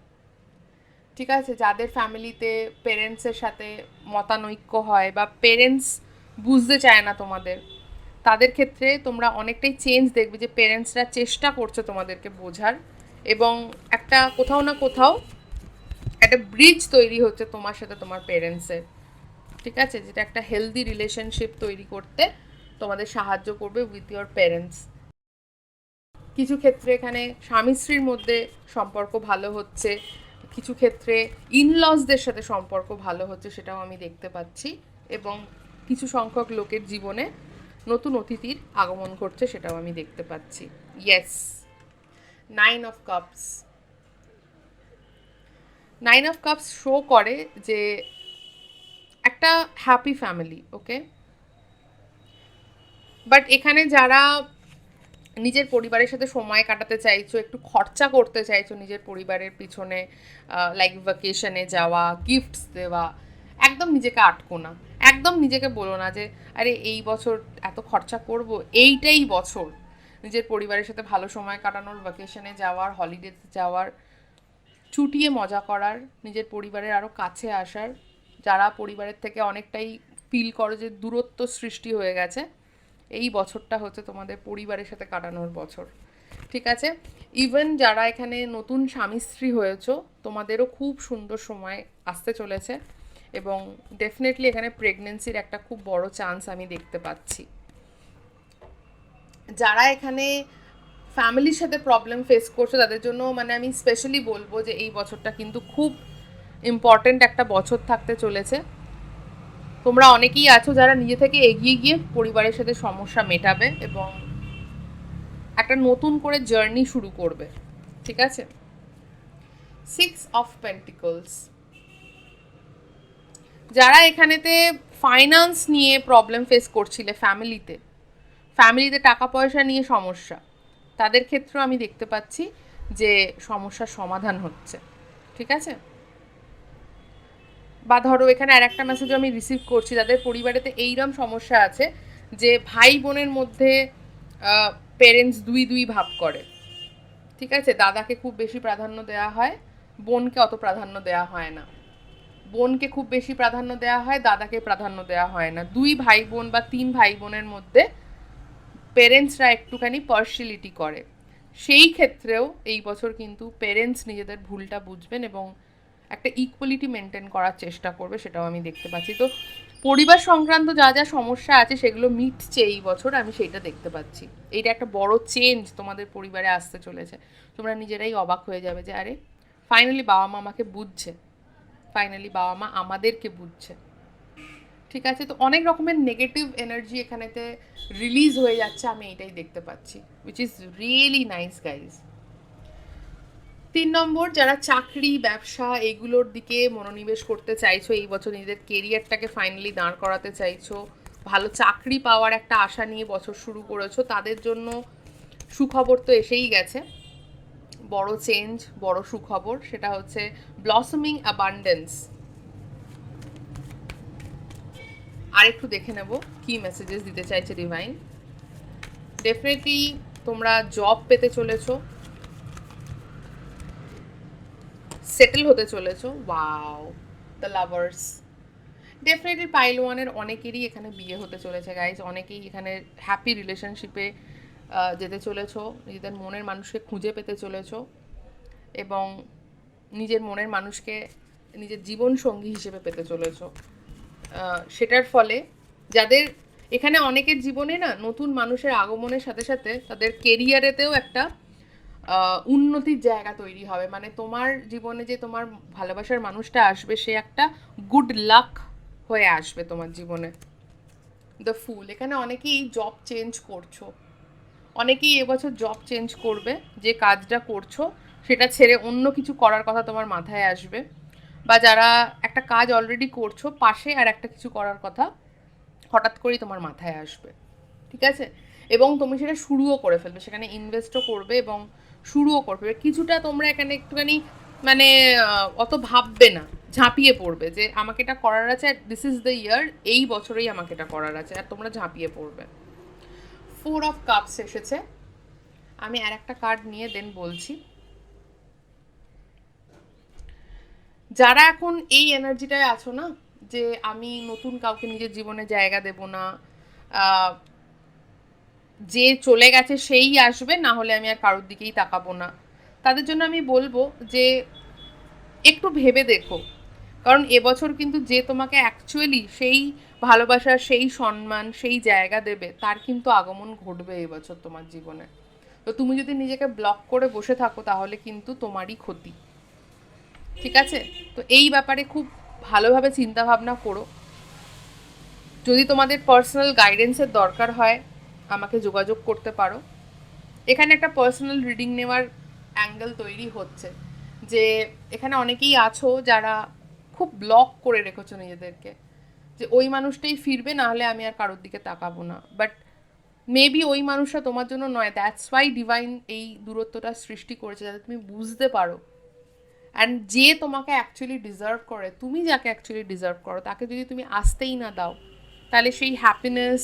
ঠিক আছে? যাদের ফ্যামিলিতে পেরেন্টসের সাথে মতানৈক্য হয় বা পেরেন্টস বুঝতে চায় না তোমাদের, তাদের ক্ষেত্রে তোমরা অনেকটাই চেঞ্জ দেখবে, যে পেরেন্টসরা চেষ্টা করছে তোমাদেরকে বোঝার, এবং একটা কোথাও না কোথাও একটা ব্রিজ তৈরি হচ্ছে তোমার সাথে তোমার পেরেন্টসের, ঠিক আছে? যেটা একটা হেলদি রিলেশনশিপ তৈরি করতে তোমাদের সাহায্য করবে উইথ ইয়োর পেরেন্টস। কিছু ক্ষেত্রে এখানে স্বামী স্ত্রীর মধ্যে সম্পর্ক ভালো হচ্ছে, কিছু ক্ষেত্রে ইনলসদের সাথে সম্পর্ক ভালো হচ্ছে, সেটাও আমি দেখতে পাচ্ছি। এবং কিছু সংখ্যক লোকের জীবনে নতুন অতিথির আগমন করছে, সেটাও আমি দেখতে পাচ্ছি। Yes, 9 of cups. 9 of cups show করে যে একটা হ্যাপি ফ্যামিলি, ওকে? বাট এখানে যারা নিজের পরিবারের সাথে সময় কাটাতে চাইছো, একটু খরচা করতে চাইছো নিজের পরিবারের পিছনে, লাইক ভ্যাকেশনে যাওয়া, গিফটস দেওয়া, একদম নিজেকে আটকো না। একদম নিজেকে বলো না যে আরে এই বছর এত খরচা করব, এইটাই বছর নিজের পরিবারের সাথে ভালো সময় কাটানোর, ভ্যাকেশনে যাওয়ার, হলিডেতে যাওয়ার, চুটিয়ে মজা করার, নিজের পরিবারের আরও কাছে আসার। যারা পরিবারের থেকে অনেকটাই ফিল করো যে দূরত্ব সৃষ্টি হয়ে গেছে, এই বছরটা হচ্ছে তোমাদের পরিবারের সাথে কাটানোর বছর, ঠিক আছে? ইভেন যারা এখানে নতুন স্বামী স্ত্রী হয়েছো, তোমাদেরও খুব সুন্দর সময় আসতে চলেছে, এবং ডেফিনেটলি এখানে প্রেগনেন্সির একটা খুব বড় চান্স আমি দেখতে পাচ্ছি। যারা এখানে ফ্যামিলির সাথে প্রবলেম ফেস করছো, তাদের জন্য মানে আমি স্পেশালি বলবো যে এই বছরটা কিন্তু খুব ইম্পর্ট্যান্ট একটা বছর থাকতে চলেছে। তোমরা অনেকেই আছো যারা নিজে থেকে এগিয়ে গিয়ে পরিবারের সাথে সমস্যা মেটাবে, এবং একটা নতুন করে জার্নি শুরু করবে, ঠিক আছে? 6 অফ পেন্টিকলস। যারা এখানেতে ফাইন্যান্স নিয়ে প্রবলেম ফেস করছিলে, ফ্যামিলিতে ফ্যামিলিতে টাকা পয়সা নিয়ে সমস্যা, তাদের ক্ষেত্রেও আমি দেখতে পাচ্ছি যে সমস্যার সমাধান হচ্ছে, ঠিক আছে? বা ধরো এখানে আর একটা মেসেজও আমি রিসিভ করছি, যাদের পরিবারেতে এইরকম সমস্যা আছে যে ভাই বোনের মধ্যে পেরেন্টস দুই দুই ভাব করে, ঠিক আছে? দাদাকে খুব বেশি প্রাধান্য দেওয়া হয়, বোনকে অত প্রাধান্য দেওয়া হয় না। বোনকে খুব বেশি প্রাধান্য দেওয়া হয়, দাদাকে প্রাধান্য দেওয়া হয় না। দুই ভাই বোন বা তিন ভাই বোনের মধ্যে পেরেন্টসরা একটুখানি পার্শিয়ালিটি করে। সেই ক্ষেত্রেও এই বছর কিন্তু পেরেন্টস নিজেদের ভুলটা বুঝবেন এবং একটা ইকুয়ালিটি মেনটেন করার চেষ্টা করবে, সেটাও আমি দেখতে পাচ্ছি। তো পরিবার সংক্রান্ত যা যা সমস্যা আছে সেগুলো মিটছে এই বছর, আমি সেইটা দেখতে পাচ্ছি। এইটা একটা বড় চেঞ্জ তোমাদের পরিবারে আসতে চলেছে। তোমরা নিজেরাই অবাক হয়ে যাবে যে আরে ফাইনালি বাবা মা আমাকে বুঝছে, ফাইনালি বাবা মা আমাদেরকে বুঝছে, ঠিক আছে? তো অনেক রকমের নেগেটিভ এনার্জি এখানেতে রিলিজ হয়ে যাচ্ছে, আমি এইটাই দেখতে পাচ্ছি, which is really nice guys. 3 নম্বর, যারা চাকরি ব্যবসা এগুলোর দিকে মনোনিবেশ করতে চাইছো, এই বছর নিজেদের কেরিয়ারটাকে ফাইনালি দাঁড় করাতে চাইছো, ভালো চাকরি পাওয়ার একটা আশা নিয়ে বছর শুরু করেছো, তাদের জন্য সুখবর তো এসেই গেছে। বড় চেঞ্জ, বড় সুখবর, সেটা হচ্ছে ব্লসমিং অ্যাবান্ডেন্স। আর একটু দেখে নেব কি মেসেজেস দিতে চাইছে ডিভাইন। ডেফিনেটলি তোমরা জব পেতে চলেছো, সেটেল হতে চলেছো। Wow, the lovers. Definitely pile ওয়ানের অনেকেরই এখানে বিয়ে হতে চলেছে গাইজ, অনেকেই এখানে হ্যাপি রিলেশনশিপে যেতে চলেছো, নিজেদের মনের মানুষকে খুঁজে পেতে চলেছো এবং নিজের মনের মানুষকে নিজের জীবন সঙ্গী হিসেবে পেতে চলেছো। সেটার ফলে যাদের এখানে অনেকের জীবনে না নতুন মানুষের আগমনের সাথে সাথে তাদের কেরিয়ারেতেও একটা উন্নতির জায়গা তৈরি হবে। মানে তোমার জীবনে যে তোমার ভালোবাসার মানুষটা আসবে সে একটা গুড লাক হয়ে আসবে তোমার জীবনে। দ্য ফুল, এখানে অনেকেই জব চেঞ্জ করছো, অনেকেই এবছর জব চেঞ্জ করবে, যে কাজটা করছো সেটা ছেড়ে অন্য কিছু করার কথা তোমার মাথায় আসবে, বা যারা একটা কাজ অলরেডি করছো পাশে আর একটা কিছু করার কথা হঠাৎ করেই তোমার মাথায় আসবে, ঠিক আছে? এবং তুমি সেটা শুরুও করে ফেলবে, সেখানে ইনভেস্টও করবে এবং শুরুও করবে কিছুটা। তোমরা এখানে একটুখানি মানে অত ভাববে না, ঝাঁপিয়ে পড়বে যে আমাকে এটা করার আছে, দিস ইজ দ্য ইয়ার, এই বছরেই আমাকে এটা করার আছে, আর তোমরা ঝাঁপিয়ে পড়বে। 4 অফ কাপস এসেছে, আমি আর একটা কার্ড নিয়ে দেন বলছি। যারা এখন এই এনার্জিটায় আছো না, যে আমি নতুন কাউকে নিজের জীবনে জায়গা দেব না, যে চলে গেছে সেই আসবে, না হলে আমি আর কারোর দিকেই তাকাবো না, তাদের জন্য আমি বলবো যে একটু ভেবে দেখো। কারণ এবছর কিন্তু যে তোমাকে অ্যাকচুয়ালি সেই ভালোবাসা, সেই সম্মান, সেই জায়গা দেবে তার কিন্তু আগমন ঘটবে এবছর তোমার জীবনে। তো তুমি যদি নিজেকে ব্লক করে বসে থাকো তাহলে কিন্তু তোমারই ক্ষতি, ঠিক আছে? তো এই ব্যাপারে খুব ভালোভাবে চিন্তা ভাবনা করো। যদি তোমাদের পার্সোনাল গাইডেন্সের দরকার হয় আমাকে যোগাযোগ করতে পারো। এখানে একটা পার্সোনাল রিডিং নেওয়ার অ্যাঙ্গেল তৈরি হচ্ছে, যে এখানে অনেকেই আছো যারা খুব ব্লক করে রেখেছো নিজেদেরকে, যে ওই মানুষটাই ফিরবে, না হলে আমি আর কারোর দিকে তাকাবো না। বাট মেবি ওই মানুষটা তোমার জন্য নয়, দ্যাটস ওয়াই ডিভাইন এই দূরত্বটা সৃষ্টি করেছে, যাতে তুমি বুঝতে পারো। অ্যান্ড যে তোমাকে অ্যাকচুয়ালি ডিজার্ভ করে, তুমি যাকে অ্যাকচুয়ালি ডিজার্ভ করো তাকে যদি তুমি আসতেই না দাও, তাহলে সেই হ্যাপিনেস,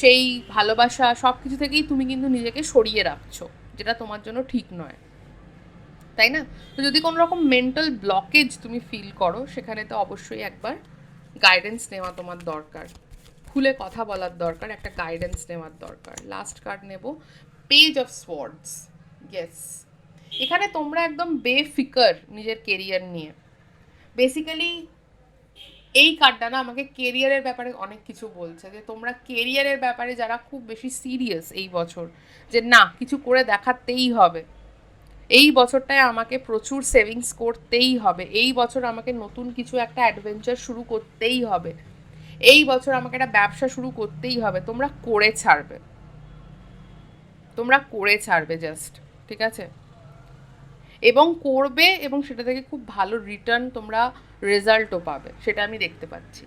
সেই ভালোবাসা সব কিছু থেকেই তুমি কিন্তু নিজেকে সরিয়ে রাখছো, যেটা তোমার জন্য ঠিক নয়, তাই না? তো যদি কোনো রকম মেন্টাল ব্লকেজ তুমি ফিল করো, সেখানে তো অবশ্যই একবার গাইডেন্স নেওয়া তোমার দরকার, খুলে কথা বলার দরকার, একটা গাইডেন্স নেওয়ার দরকার। লাস্ট কার্ড নেব, পেজ অফ সোয়ার্ডস। ইয়েস, এখানে তোমরা একদম বেফিকার নিজের কেরিয়ার নিয়ে। বেসিক্যালি এই কার্ডটা না আমাকে কেরিয়ারের ব্যাপারে অনেক কিছু বলছে, যে তোমরা কেরিয়ারের ব্যাপারে যারা খুব বেশি সিরিয়াস এই বছর, যে না কিছু করে দেখাতেই হবে, এই বছরটায় আমাকে প্রচুর সেভিংস করতেই হবে, এই বছর আমাকে নতুন কিছু একটা অ্যাডভেঞ্চার শুরু করতেই হবে, এই বছর আমাকে একটা ব্যবসা শুরু করতেই হবে, তোমরা করে ছাড়বে, তোমরা করে ছাড়বে জাস্ট, ঠিক আছে? এবং করবে, এবং সেটা থেকে খুব ভালো রিটার্ন তোমরা রেজাল্টও পাবে, সেটা আমি দেখতে পাচ্ছি।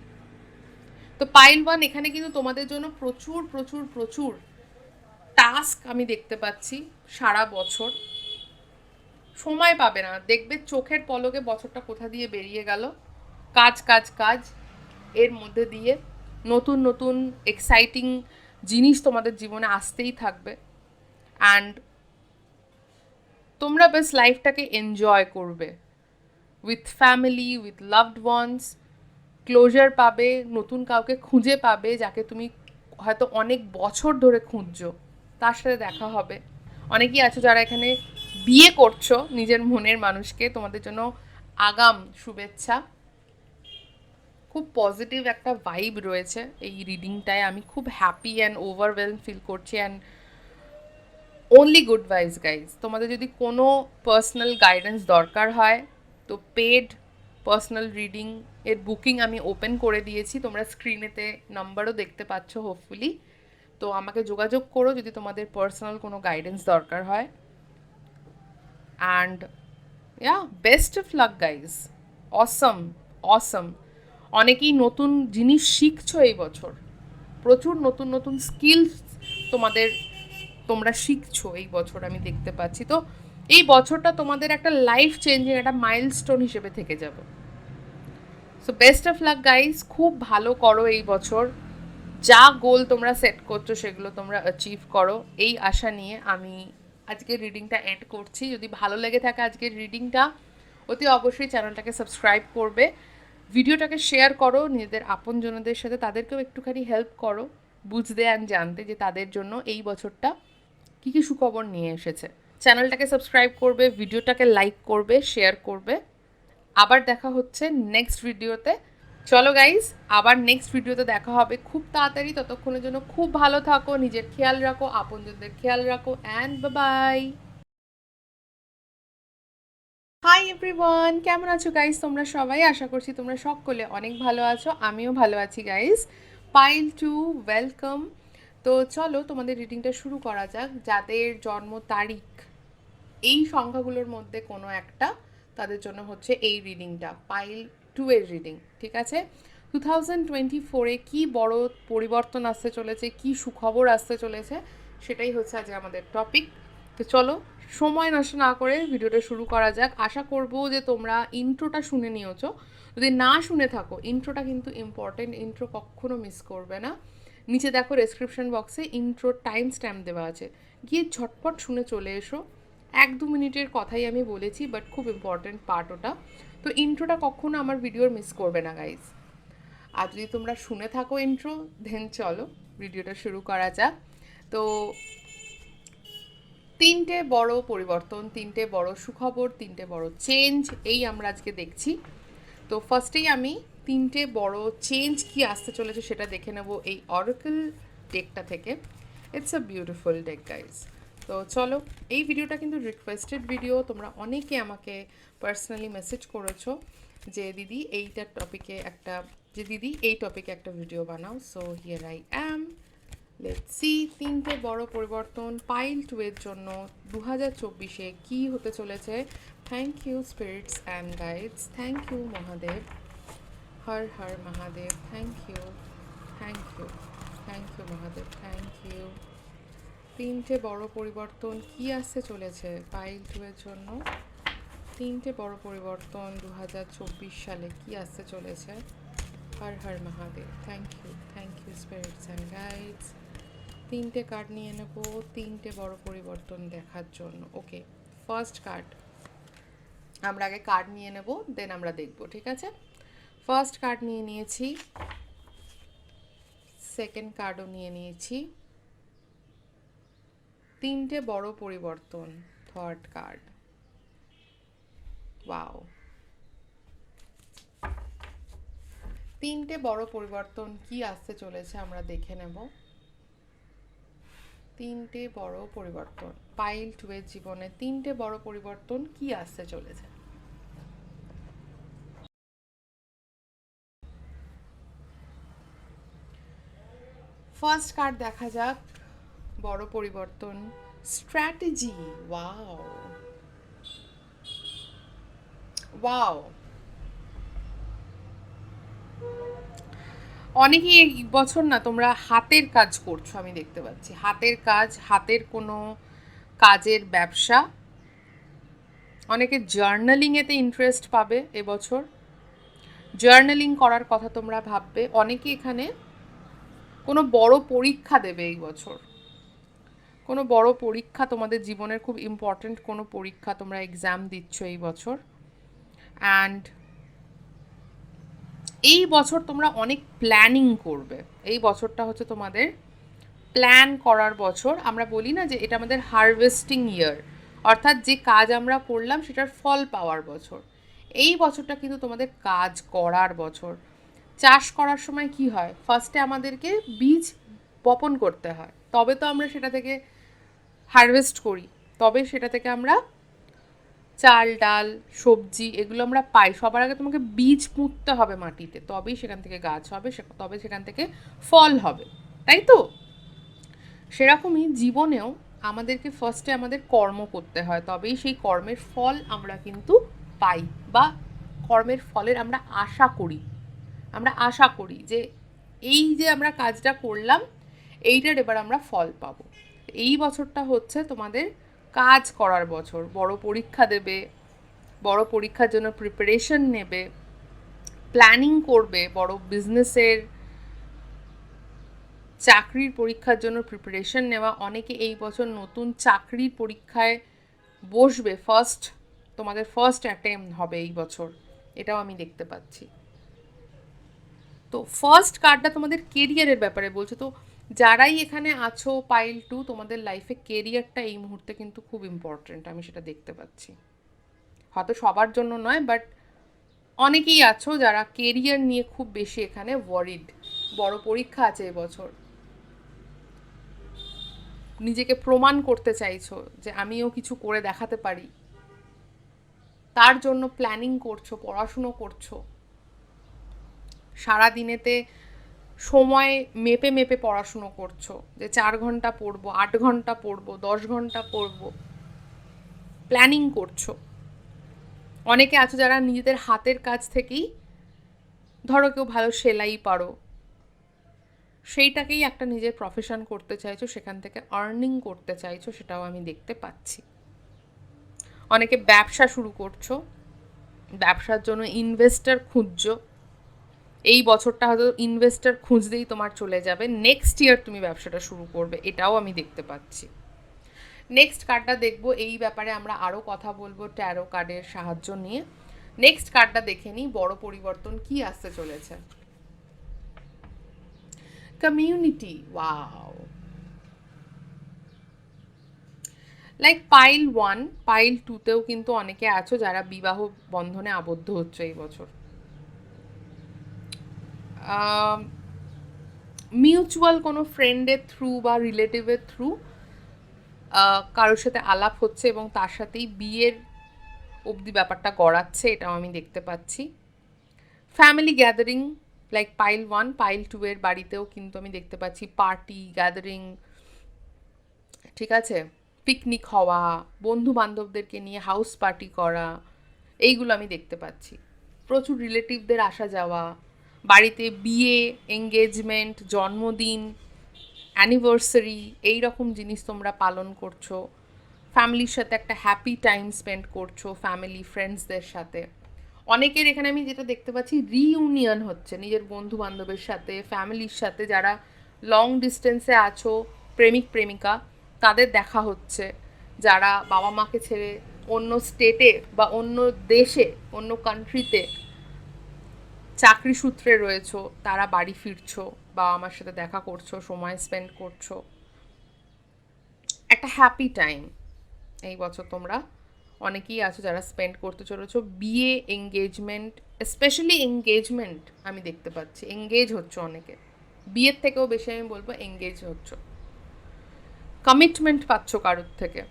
তো পাইল ওয়ান, এখানে কিন্তু তোমাদের জন্য প্রচুর প্রচুর প্রচুর টাস্ক আমি দেখতে পাচ্ছি সারা বছর। সময় পাবে না, দেখবে চোখের পলকে বছরটা কোথা দিয়ে বেরিয়ে গেল। কাজ কাজ কাজ, এর মধ্যে দিয়ে নতুন নতুন এক্সাইটিং জিনিস তোমাদের জীবনে আসতেই থাকবে। অ্যান্ড তোমরা বেশ লাইফটাকে এনজয় করবে with family, with loved ones, closure পাবে, নতুন কাউকে খুঁজে পাবে যাকে তুমি হয়তো অনেক বছর ধরে খুঁজছো, তার সাথে দেখা হবে। অনেকেই আছো যারা এখানে বিয়ে করছো নিজের মনের মানুষকে, তোমাদের জন্য আগাম শুভেচ্ছা। খুব পজিটিভ একটা ভাইব রয়েছে এই রিডিংটায়, আমি খুব হ্যাপি অ্যান্ড ওভারওয়েলম ফিল করছি। And only good vibes guys. তোমাদের যদি কোনো পার্সোনাল গাইডেন্স দরকার হয় তো পেড পার্সোনাল রিডিং এর বুকিং আমি ওপেন করে দিয়েছি, তোমরা স্ক্রিনেতে নাম্বারও দেখতে পাচ্ছ হোপফুলি। তো আমাকে যোগাযোগ করো যদি তোমাদের পার্সোনাল কোনো গাইডেন্স দরকার হয়। And yeah, best of luck guys. Awesome, awesome. অনেকেই নতুন জিনিস শিখছো এই বছর, প্রচুর নতুন নতুন স্কিলস তোমাদের, তোমরা শিখছো এই বছর আমি দেখতে পাচ্ছি। তো এই বছরটা তোমাদের একটা লাইফ চেঞ্জিং একটা মাইলস্টোন হিসেবে থেকে যাবে। So best of luck guys, খুব ভালো করো এই বছর, যা গোল তোমরা সেট করছো সেগুলো তোমরা অ্যাচিভ করো, এই আশা নিয়ে আমি আজকের রিডিংটা এন্ড করছি। যদি ভালো লেগে থাকে আজকের রিডিংটা, অতি অবশ্যই চ্যানেলটাকে সাবস্ক্রাইব করবে, ভিডিওটাকে শেয়ার করো নিজেদের আপনজনদের সাথে, তাদেরকেও একটুখানি হেল্প করো বুঝতে অ্যান্ড জানতে যে তাদের জন্য এই বছরটা কী কী সুখবর নিয়ে এসেছে। চ্যানেলটাকে সাবস্ক্রাইব করবে, ভিডিওটাকে লাইক করবে, শেয়ার করবে। আবার দেখা হচ্ছে নেক্সট ভিডিওতে। চলো গাইজ, আবার নেক্সট ভিডিওতে দেখা হবে খুব তাড়াতাড়ি। ততক্ষণের জন্য খুব ভালো থাকো, নিজের খেয়াল রাখো, আপনজনদের খেয়াল রাখো, অ্যান্ড বাই। হাই এভরিওয়ান, কেমন আছো গাইজ তোমরা সবাই? আশা করছি তোমরা সকলে অনেক ভালো আছো, আমিও ভালো আছি গাইজ। Pile to welcome. তো চলো তোমাদের রিডিংটা শুরু করা যাক। যাদের জন্ম তারিখ এই সংখ্যাগুলোর মধ্যে কোনো একটা, তাদের জন্য হচ্ছে এই রিডিংটা, পাইল টু এর রিডিং, ঠিক আছে? 2024-এ কী বড় পরিবর্তন আসতে চলেছে, কি সুখবর আসতে চলেছে, সেটাই হচ্ছে আজ আমাদের টপিক। তো চলো সময় নষ্ট না করে ভিডিওটা শুরু করা যাক। আশা করবো যে তোমরা ইন্ট্রোটা শুনে নিয়েছো। যদি না শুনে থাকো, ইন্ট্রোটা কিন্তু ইম্পর্টেন্ট, ইন্ট্রো কখনো মিস করবে না। নিচে দেখো ডেসক্রিপশন বক্সে ইন্ট্রো টাইম স্ট্যাম্প দেওয়া আছে, গিয়ে ঝটপট শুনে চলে এসো। 1-2 মিনিটের কথাই আমি বলেছি, বাট খুব ইম্পর্টেন্ট পার্ট ওটা। তো ইন্ট্রোটা কখনো আমার ভিডিওর মিস করবে না গাইজ। আর যদি তোমরা শুনে থাকো ইন্ট্রো, দেন চলো ভিডিওটা শুরু করা যাক। তো 3টে বড় পরিবর্তন, 3টে বড় সুখবর, 3টে বড় চেঞ্জ, এই আমরা আজকে দেখছি। তো ফার্স্টেই আমি 3টে বড় চেঞ্জ কি আসতে চলেছে সেটা দেখে নেব এই অরাকল ডেকটা থেকে। It's a beautiful deck guys. তো চলো, এই ভিডিওটা কিন্তু রিকোয়েস্টেড ভিডিও। তোমরা অনেকে আমাকে পার্সোনালি মেসেজ করেছো যে দিদি এইটার টপিকে একটা, যে দিদি এই টপিকে একটা ভিডিও বানাও। So here I am. Let's see 3টে বড় পরিবর্তন পাইল টু এর জন্য 2024-এ কী হতে চলেছে। Thank you spirits and guides, thank you Mahadev, Har Har Mahadev, thank you, thank you, thank you Mahadev, thank you. 3টে বড় পরিবর্তন কি আসতে চলেছে পাইল টু এর জন্য। 3টে বড় পরিবর্তন 2024 সালে কি আসতে চলেছে। Har Har Mahadev, thank you spirits and guides. 3টে কার্ড নিয়ে নেব 3টে বড় পরিবর্তন দেখার জন্য। ওকে, ফার্স্ট কার্ড আমরা আগে কার্ড নিয়ে নেব, দেন আমরা দেখব, ঠিক আছে? ফার্স্ট কার্ড নিয়ে নিয়েছি, সেকেন্ড কার্ডও নিয়ে নিয়েছি, 3টে বড় পরিবর্তন, থার্ড কার্ড। ওয়াও, 3টে বড় পরিবর্তন কি আসতে চলেছে আমরা দেখে নেব। 3টে বড় পরিবর্তন পাইল টু এর জীবনে, 3টে বড় পরিবর্তন কি আসতে চলেছে। ফার্স্ট কার্ড দেখা যাক, বড় পরিবর্তন, স্ট্র্যাটেজি। ওয়াও ওয়াও, অনেকেই এই বছর না তোমরা হাতের কাজ করছো, আমি দেখতে পাচ্ছি হাতের কাজ, হাতের কোনো কাজের ব্যবসা। অনেকে জার্নালিংয়েতে ইন্টারেস্ট পাবে এবছর, জার্নালিং করার কথা তোমরা ভাববে। অনেকে এখানে কোনো বড় পরীক্ষা দেবে এই বছর, কোনো বড় পরীক্ষা তোমাদের জীবনের খুব ইম্পর্ট্যান্ট কোনো পরীক্ষা তোমরা এক্সাম দিচ্ছ এই বছর। অ্যান্ড এই বছর তোমরা অনেক প্ল্যানিং করবে। এই বছরটা হচ্ছে তোমাদের প্ল্যান করার বছর। আমরা বলি না যে এটা আমাদের হারভেস্টিং ইয়ার, অর্থাৎ যে কাজ আমরা করলাম সেটার ফল পাওয়ার বছর। এই বছরটা কিন্তু তোমাদের কাজ করার বছর। চাষ করার সময় কি হয়, ফার্স্টে আমাদেরকে বীজ বপন করতে হয়, তবে তো আমরা সেটা থেকে হারভেস্ট করি, তবে সেটা থেকে আমরা চাল ডাল সবজি এগুলো আমরা পাই। সবার আগে তোমাকে বীজ পুঁততে হবে মাটিতে, তবেই সেখান থেকে গাছ হবে, তবে সেখান থেকে ফল হবে, তাই তো? সেরকমই জীবনেও আমাদেরকে ফার্স্টে আমাদের কর্ম করতে হয়, তবেই সেই কর্মের ফল আমরা কিন্তু পাই, বা কর্মের ফলের আমরা আশা করি। আমরা আশা করি যে এই যে আমরা কাজটা করলাম এইটার এবার আমরা ফল পাবো। এই বছরটা হচ্ছে তোমাদের কাজ করার বছর। বড় পরীক্ষা দেবে, বড় পরীক্ষার জন্য প্রিপারেশন নেবে, প্ল্যানিং করবে, বড় বিজনেসের, চাকরির পরীক্ষার জন্য প্রিপারেশন নেওয়া। অনেকে এই বছর নতুন চাকরির পরীক্ষায় বসবে, ফার্স্ট তোমাদের ফার্স্ট অ্যাটেম্প হবে এই বছর, এটাও আমি দেখতে পাচ্ছি। তো ফার্স্ট কার্ডটা তোমাদের কেরিয়ারের ব্যাপারে বলছে। তো যারাই এখানে আছো পাইল 2, তোমাদের লাইফে কেরিয়ারটা এই মুহূর্তে কিন্তু খুব ইম্পর্টেন্ট, আমি সেটা দেখতে পাচ্ছি। হয়তো সবার জন্য নয়, বাট অনেকেই আছো যারা কেরিয়ার নিয়ে খুব বেশি এখানে ওয়ারিড। বড় পরীক্ষা আছে এবছর, নিজেকে প্রমাণ করতে চাইছো যে আমিও কিছু করে দেখাতে পারি, তার জন্য প্ল্যানিং করছো, পড়াশুনো করছো, সারা দিনেতে সময় মেপে মেপে পড়াশুনো করছো, যে 4 ঘন্টা পড়বো, 8 ঘন্টা পড়বো, 10 ঘন্টা পড়বো, প্ল্যানিং করছো। অনেকে আছো যারা নিজেদের হাতের কাজ থেকেই, ধরো কেউ ভালো সেলাই পারো, সেইটাকেই একটা নিজের প্রফেশন করতে চাইছো, সেখান থেকে আর্নিং করতে চাইছো, সেটাও আমি দেখতে পাচ্ছি। অনেকে ব্যবসা শুরু করছো, ব্যবসার জন্য ইনভেস্টর খুঁজছো। এই বছরটা হয়তো ইনভেস্টর খুঁজতেই তোমার চলে যাবে, নেক্সট ইয়ার তুমি ব্যবসাটা শুরু করবে, এটাও আমি দেখতে পাচ্ছি। নেক্সট কার্ডটা দেখবো, এই ব্যাপারে আমরা আরও কথা বলবো ট্যারো কার্ডের সাহায্য নিয়ে। নেক্সট কার্ডটা দেখে নিই, বড় পরিবর্তন কি আসতে চলেছে। Community, wow. Like pile 1, pile 2তেও কিন্তু অনেকে আছো যারা বিবাহ বন্ধনে আবদ্ধ হচ্ছে এই বছর। মিউচুয়াল কোনো ফ্রেন্ডের থ্রু বা রিলেটিভের থ্রু কারোর সাথে আলাপ হচ্ছে এবং তার সাথেই বিয়ের অবধি ব্যাপারটা গড়াচ্ছে, এটাও আমি দেখতে পাচ্ছি। Family gathering, like pile 1, pile 2 এর বাড়িতেও কিন্তু আমি দেখতে পাচ্ছি পার্টি গ্যাদারিং, ঠিক আছে, পিকনিক হওয়া, বন্ধু বান্ধবদেরকে নিয়ে হাউস পার্টি করা, এইগুলো আমি দেখতে পাচ্ছি। প্রচুর রিলেটিভদের আসা যাওয়া, বাড়িতে বিয়ে, এঙ্গেজমেন্ট, জন্মদিন, অ্যানিভার্সারি, এই রকম জিনিস তোমরা পালন করছো। ফ্যামিলির সাথে একটা হ্যাপি টাইম স্পেন্ড করছো, ফ্যামিলি ফ্রেন্ডসদের সাথে। অনেকের এখানে আমি যেটা দেখতে পাচ্ছি, রিইউনিয়ন হচ্ছে নিজের বন্ধু বান্ধবের সাথে, ফ্যামিলির সাথে। যারা লং ডিস্টেন্সে আছো, প্রেমিক প্রেমিকা, তাদের দেখা হচ্ছে। যারা বাবা মাকে ছেড়ে অন্য স্টেটে বা অন্য দেশে, অন্য কান্ট্রিতে চাকরি সূত্রে রয়েছো, তারা বাড়ি ফিরছো, বাবা মার সাথে দেখা করছো, সময় স্পেন্ড করছো, একটা হ্যাপি টাইম এই বছর তোমরা অনেকেই আছো যারা স্পেন্ড করতে চলেছো। বিয়ে, এঙ্গেজমেন্ট, স্পেশালি এঙ্গেজমেন্ট আমি দেখতে পাচ্ছি, এঙ্গেজ হচ্ছে অনেকে, বিয়ের থেকেও বেশি আমি বলবো এঙ্গেজ হচ্ছে, কমিটমেন্ট পাচ্ছ কারোর থেকে।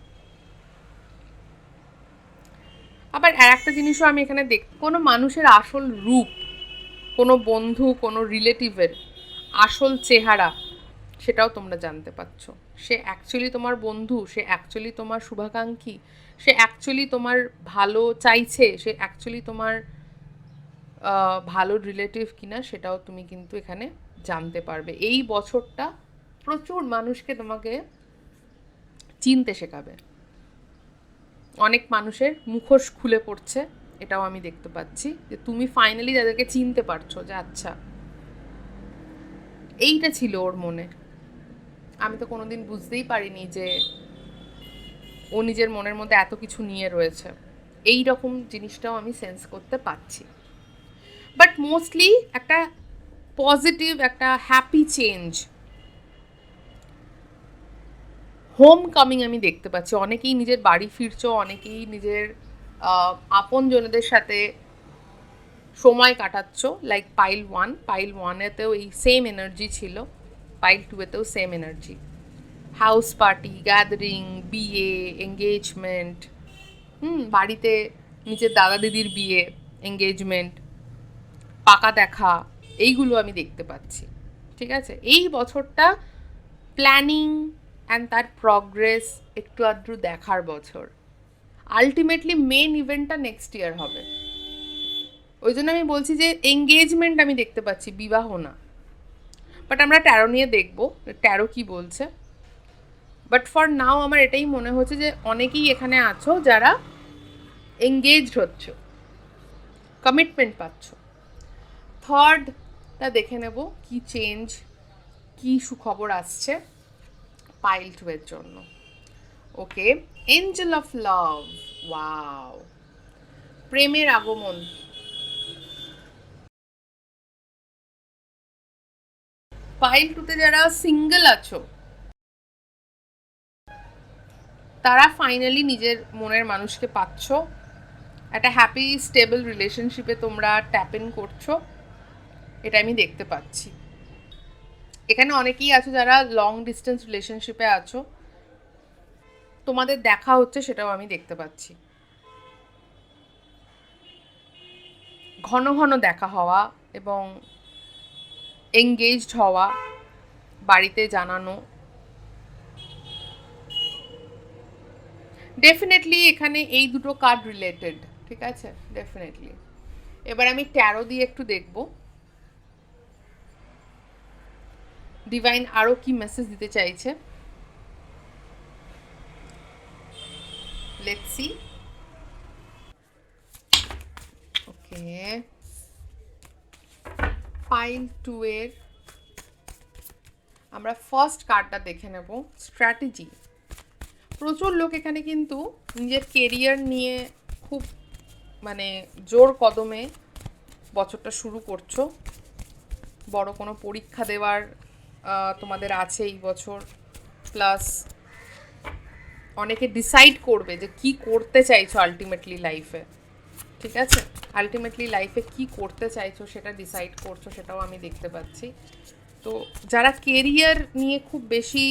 আবার আর একটা জিনিসও আমি এখানে কোনো মানুষের আসল রূপ, কোনো বন্ধু, কোনো রিলেটিভের আসল চেহারা, সেটাও তোমরা জানতে পারছো। সে অ্যাকচুয়ালি তোমার বন্ধু, সে অ্যাকচুয়ালি তোমার শুভাকাঙ্ক্ষী, সে অ্যাকচুয়ালি তোমার ভালো চাইছে, সে অ্যাকচুয়ালি তোমার ভালো রিলেটিভ কিনা, সেটাও তুমি কিন্তু এখানে জানতে পারবে। এই বছরটা প্রচুর মানুষকে তোমাকে চিনতে শেখাবে, অনেক মানুষের মুখোশ খুলে পড়ছে, এটাও আমি দেখতে পাচ্ছি, যে তুমি ফাইনালি তাদেরকে চিনতে পারছো যে আচ্ছা এইটা ছিল ওর মনে, আমি তো কোনোদিন বুঝতেই পারিনি যে ও নিজের মনের মধ্যে এত কিছু নিয়ে রয়েছে। এই রকম জিনিসটাও আমি সেন্স করতে পারছি। বাট মোস্টলি একটা পজিটিভ, একটা হ্যাপি চেঞ্জ, হোম কামিং আমি দেখতে পাচ্ছি। অনেকেই নিজের বাড়ি ফিরছো, অনেকেই নিজের আপনজনদের সাথে সময় কাটাচ্ছ। লাইক পাইল 1, পাইল 1এতেও এই সেম এনার্জি ছিল, পাইল 2এতেও same energy. House party, gathering, বিয়ে, এঙ্গেজমেন্ট, বাড়িতে নিজের দাদা দিদির বিয়ে, এঙ্গেজমেন্ট, পাকা দেখা, এইগুলো আমি দেখতে পাচ্ছি, ঠিক আছে। এই বছরটা প্ল্যানিং অ্যান্ড তার প্রগ্রেস একটু আধটু দেখার বছর। আলটিমেটলি মেন ইভেন্টটা নেক্সট ইয়ার হবে। ওই জন্য আমি বলছি যে এঙ্গেজমেন্ট আমি দেখতে পাচ্ছি, বিবাহ না। বাট আমরা ট্যারো নিয়ে দেখবো ট্যারো কি বলছে। বাট ফর নাও আমার এটাই মনে হচ্ছে যে অনেকেই এখানে আছো যারা এঙ্গেজড হচ্ছ, কমিটমেন্ট পাচ্ছ। থার্ডটা দেখে নেব কি চেঞ্জ, কি সুখবর আসছে পাইল 2 এর জন্য। ওকে, এঞ্জেল অফ লাভ, ওয়াও। প্রেমের আগমন, পাইল টুতে যারা সিঙ্গেল আছো তারা ফাইনালি নিজের মনের মানুষকে পাচ্ছ, একটা হ্যাপি স্টেবল রিলেশনশিপে তোমরা ট্যাপ ইন করছো, এটা আমি দেখতে পাচ্ছি। এখানে অনেকেই আছো যারা লং ডিস্টেন্স রিলেশনশিপে আছো, তোমাদের দেখা হচ্ছে সেটাও আমি দেখতে পাচ্ছি। ঘন ঘন দেখা হওয়া এবং এঙ্গেজড হওয়া, বাড়িতে জানানো, ডেফিনেটলি এখানে এই দুটো কার্ড রিলেটেড, ঠিক আছে, ডেফিনেটলি। এবার আমি ট্যারো দিয়ে একটু দেখব ডিভাইন আরো কি মেসেজ দিতে চাইছে। Let's see. ওকে, পাইল 2 এর আমরা ফার্স্ট কার্ডটা দেখে নেব, স্ট্র্যাটেজি। প্রচুর লোক এখানে কিন্তু নিজের কেরিয়ার নিয়ে খুব মানে জোর কদমে বছরটা শুরু করছো। বড় কোনো পরীক্ষা দেওয়ার তোমাদের আছে এই বছর, প্লাস অনেকে ডিসাইড করবে যে কি করতে চাইছো আলটিমেটলি লাইফে, ঠিক আছে, আলটিমেটলি লাইফে কি করতে চাইছো সেটা ডিসাইড করছো, সেটাও আমি দেখতে পাচ্ছি। তো যারা কেরিয়ার নিয়ে খুব বেশি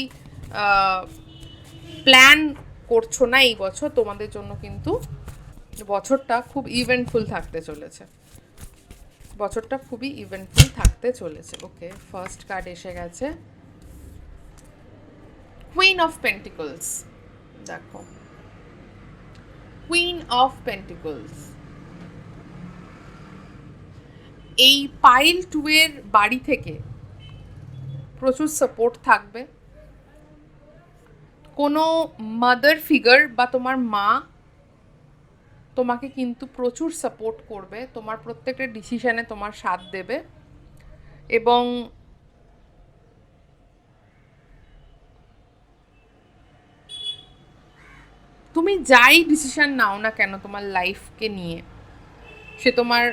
প্ল্যান করছো না এই বছর, তোমাদের জন্য কিন্তু বছরটা খুব ইভেন্টফুল থাকতে চলেছে, বছরটা খুবই ইভেন্টফুল থাকতে চলেছে। ওকে, ফার্স্ট কার্ড এসে গেছে, কুইন অফ পেন্টিকলস। দেখো, কুইন অফ পেন্টিকলস এই পাইল 2 এর বাড়ি থেকে প্রচুর সাপোর্ট থাকবে। কোনো মাদার ফিগার বা তোমার মা তোমাকে কিন্তু প্রচুর সাপোর্ট করবে, তোমার প্রত্যেকটা ডিসিশনে তোমার সাথ দেবে, এবং তুমি যাই ডিসিশন নাও না কেন তোমার লাইফকে নিয়ে, সে তোমার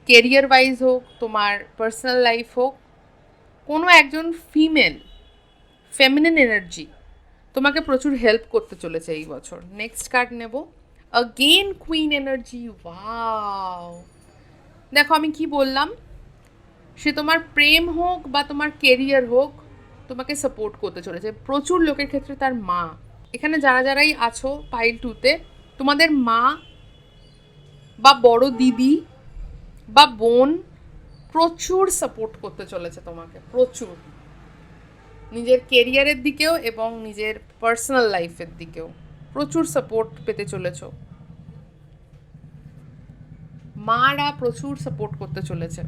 কেরিয়ার ওয়াইজ হোক, তোমার পার্সোনাল লাইফ হোক, কোনো একজন ফেমিনিন এনার্জি তোমাকে প্রচুর হেল্প করতে চলেছে এই বছর। নেক্সট কার্ড নেব, অগেন কুইন এনার্জি। ওয়াও, দেখো আমি কি বললাম, সে তোমার প্রেম হোক বা তোমার কেরিয়ার হোক, তোমাকে সাপোর্ট করতে চলেছে। প্রচুর লোকের ক্ষেত্রে তার মা, এখানে যারা যারাই আছো পাইল 2তে, তোমাদের মা বা বড় দিদি বা বোন প্রচুর সাপোর্ট করতে চলেছে তোমাকে, প্রচুর, নিজের কেরিয়ারের দিকেও এবং নিজের পার্সোনাল লাইফের দিকেও প্রচুর সাপোর্ট পেতে চলেছ। মারা প্রচুর সাপোর্ট করতে চলেছে,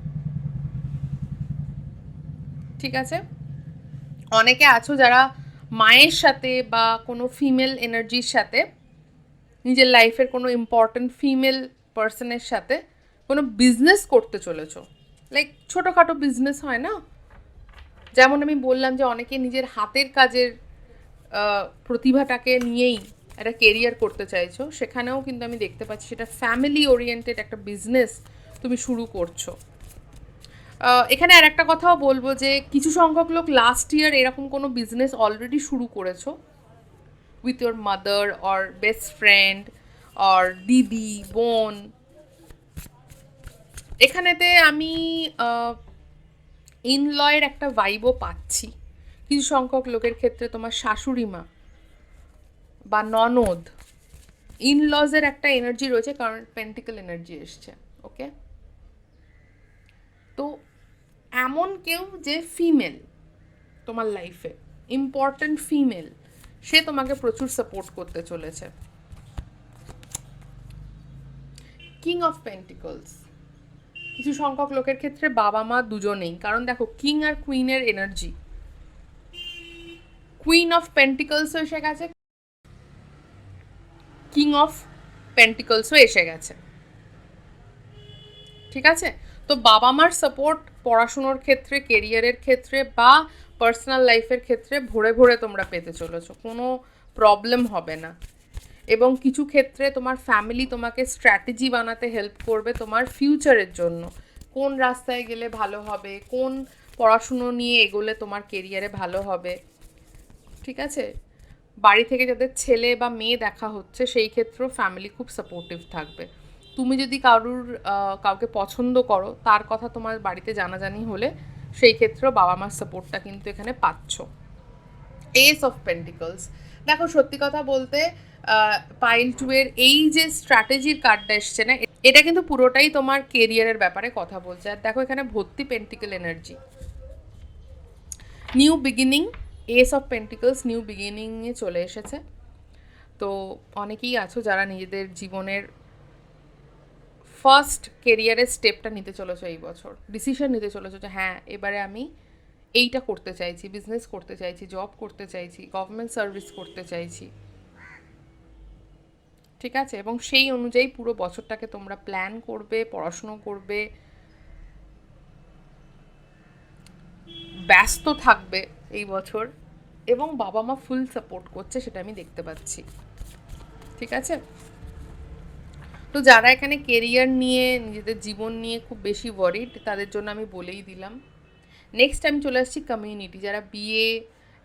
ঠিক আছে। অনেকে আছো যারা মায়ের সাথে বা কোনো ফিমেল এনার্জির সাথে, নিজের লাইফের কোনো ইম্পর্টেন্ট ফিমেল পার্সনের সাথে কোনো বিজনেস করতে চলেছো। লাইক ছোটোখাটো বিজনেস হয় না, যেমন আমি বললাম যে অনেকে নিজের হাতের কাজের প্রতিভাটাকে নিয়েই একটা কেরিয়ার করতে চাইছো, সেখানেও কিন্তু আমি দেখতে পাচ্ছি সেটা ফ্যামিলি ওরিয়েন্টেড একটা বিজনেস তুমি শুরু করছো। এখানে আর একটা কথাও বলবো যে কিছু সংখ্যক লোক লাস্ট ইয়ার এরকম কোনো বিজনেস অলরেডি শুরু করেছো with your mother or best friend or দিদি বোন। এখানেতে আমি ইনলয়ের একটা ভাইবও পাচ্ছি। কিছু সংখ্যক লোকের ক্ষেত্রে তোমার শাশুড়ি মা বা ননদ, ইনলজের একটা এনার্জি রয়েছে, কারণ পেন্টিকল এনার্জি এসছে। ওকে, তো এমন কেউ যে ফিমেল তোমার লাইফে ইম্পর্ট্যান্ট ফিমেল, সে তোমাকে প্রচুর সাপোর্ট করতে চলেছে। কিং অফ পেন্টিকলস, কিছু সংখ্যক লোকের ক্ষেত্রে বাবা মা দুজনেই, কারণ দেখো কিং আর কুইনের এনার্জি, কুইন অফ পেন্টিকলসও এসে গেছে, কিং অফ পেন্টিকলসও এসে গেছে, ঠিক আছে। তো বাবা মার সাপোর্ট পড়াশুনোর ক্ষেত্রে, কেরিয়ারের ক্ষেত্রে বা পার্সোনাল লাইফের ক্ষেত্রে ভরে ভরে তোমরা পেতে চলেছো, কোনো প্রবলেম হবে না। এবং কিছু ক্ষেত্রে তোমার ফ্যামিলি তোমাকে স্ট্র্যাটেজি বানাতে হেল্প করবে তোমার ফিউচারের জন্য, কোন রাস্তায় গেলে ভালো হবে, কোন পড়াশুনো নিয়ে এগোলে তোমার কেরিয়ারে ভালো হবে। ঠিক আছে, বাড়ি থেকে যাদের ছেলে বা মেয়ে দেখা হচ্ছে সেই ক্ষেত্রেও ফ্যামিলি খুব সাপোর্টিভ থাকবে। তুমি যদি কাউকে পছন্দ করো, তার কথা তোমার বাড়িতে জানাজানি হলে সেই ক্ষেত্রেও বাবা মার সাপোর্টটা কিন্তু এখানে পাচ্ছ। এস অফ পেন্টিকলস, দেখো সত্যি কথা বলতে পাইল 2 এর এই যে স্ট্র্যাটেজির কার্ডটা এসছে না, এটা কিন্তু পুরোটাই তোমার কেরিয়ারের ব্যাপারে কথা বলছে। আর দেখো এখানে ভর্তি pentacle energy, new beginning, ace of pentacles new বিগিনিংয়ে চলে এসেছে। তো অনেকেই আছো যারা নিজেদের জীবনের ফার্স্ট কেরিয়ারের স্টেপটা নিতে চলেছো এই বছর, ডিসিশন নিতে চলেছো যে হ্যাঁ এবারে আমি এইটা করতে চাইছি, বিজনেস করতে চাইছি, জব করতে চাইছি, গভর্নমেন্ট সার্ভিস করতে চাইছি। ঠিক আছে, এবং সেই অনুযায়ী পুরো বছরটাকে তোমরা প্ল্যান করবে, পড়াশুনো করবে, ব্যস্ত থাকবে এই বছর, এবং বাবা মা ফুল সাপোর্ট করছে সেটা আমি দেখতে পাচ্ছি। ঠিক আছে, তো যারা এখানে কেরিয়ার নিয়ে, নিজেদের জীবন নিয়ে খুব বেশি ওয়ারিড, তাদের জন্য আমি বলেই দিলাম। নেক্সট আমি চলে আসছি কমিউনিটি, যারা বিয়ে,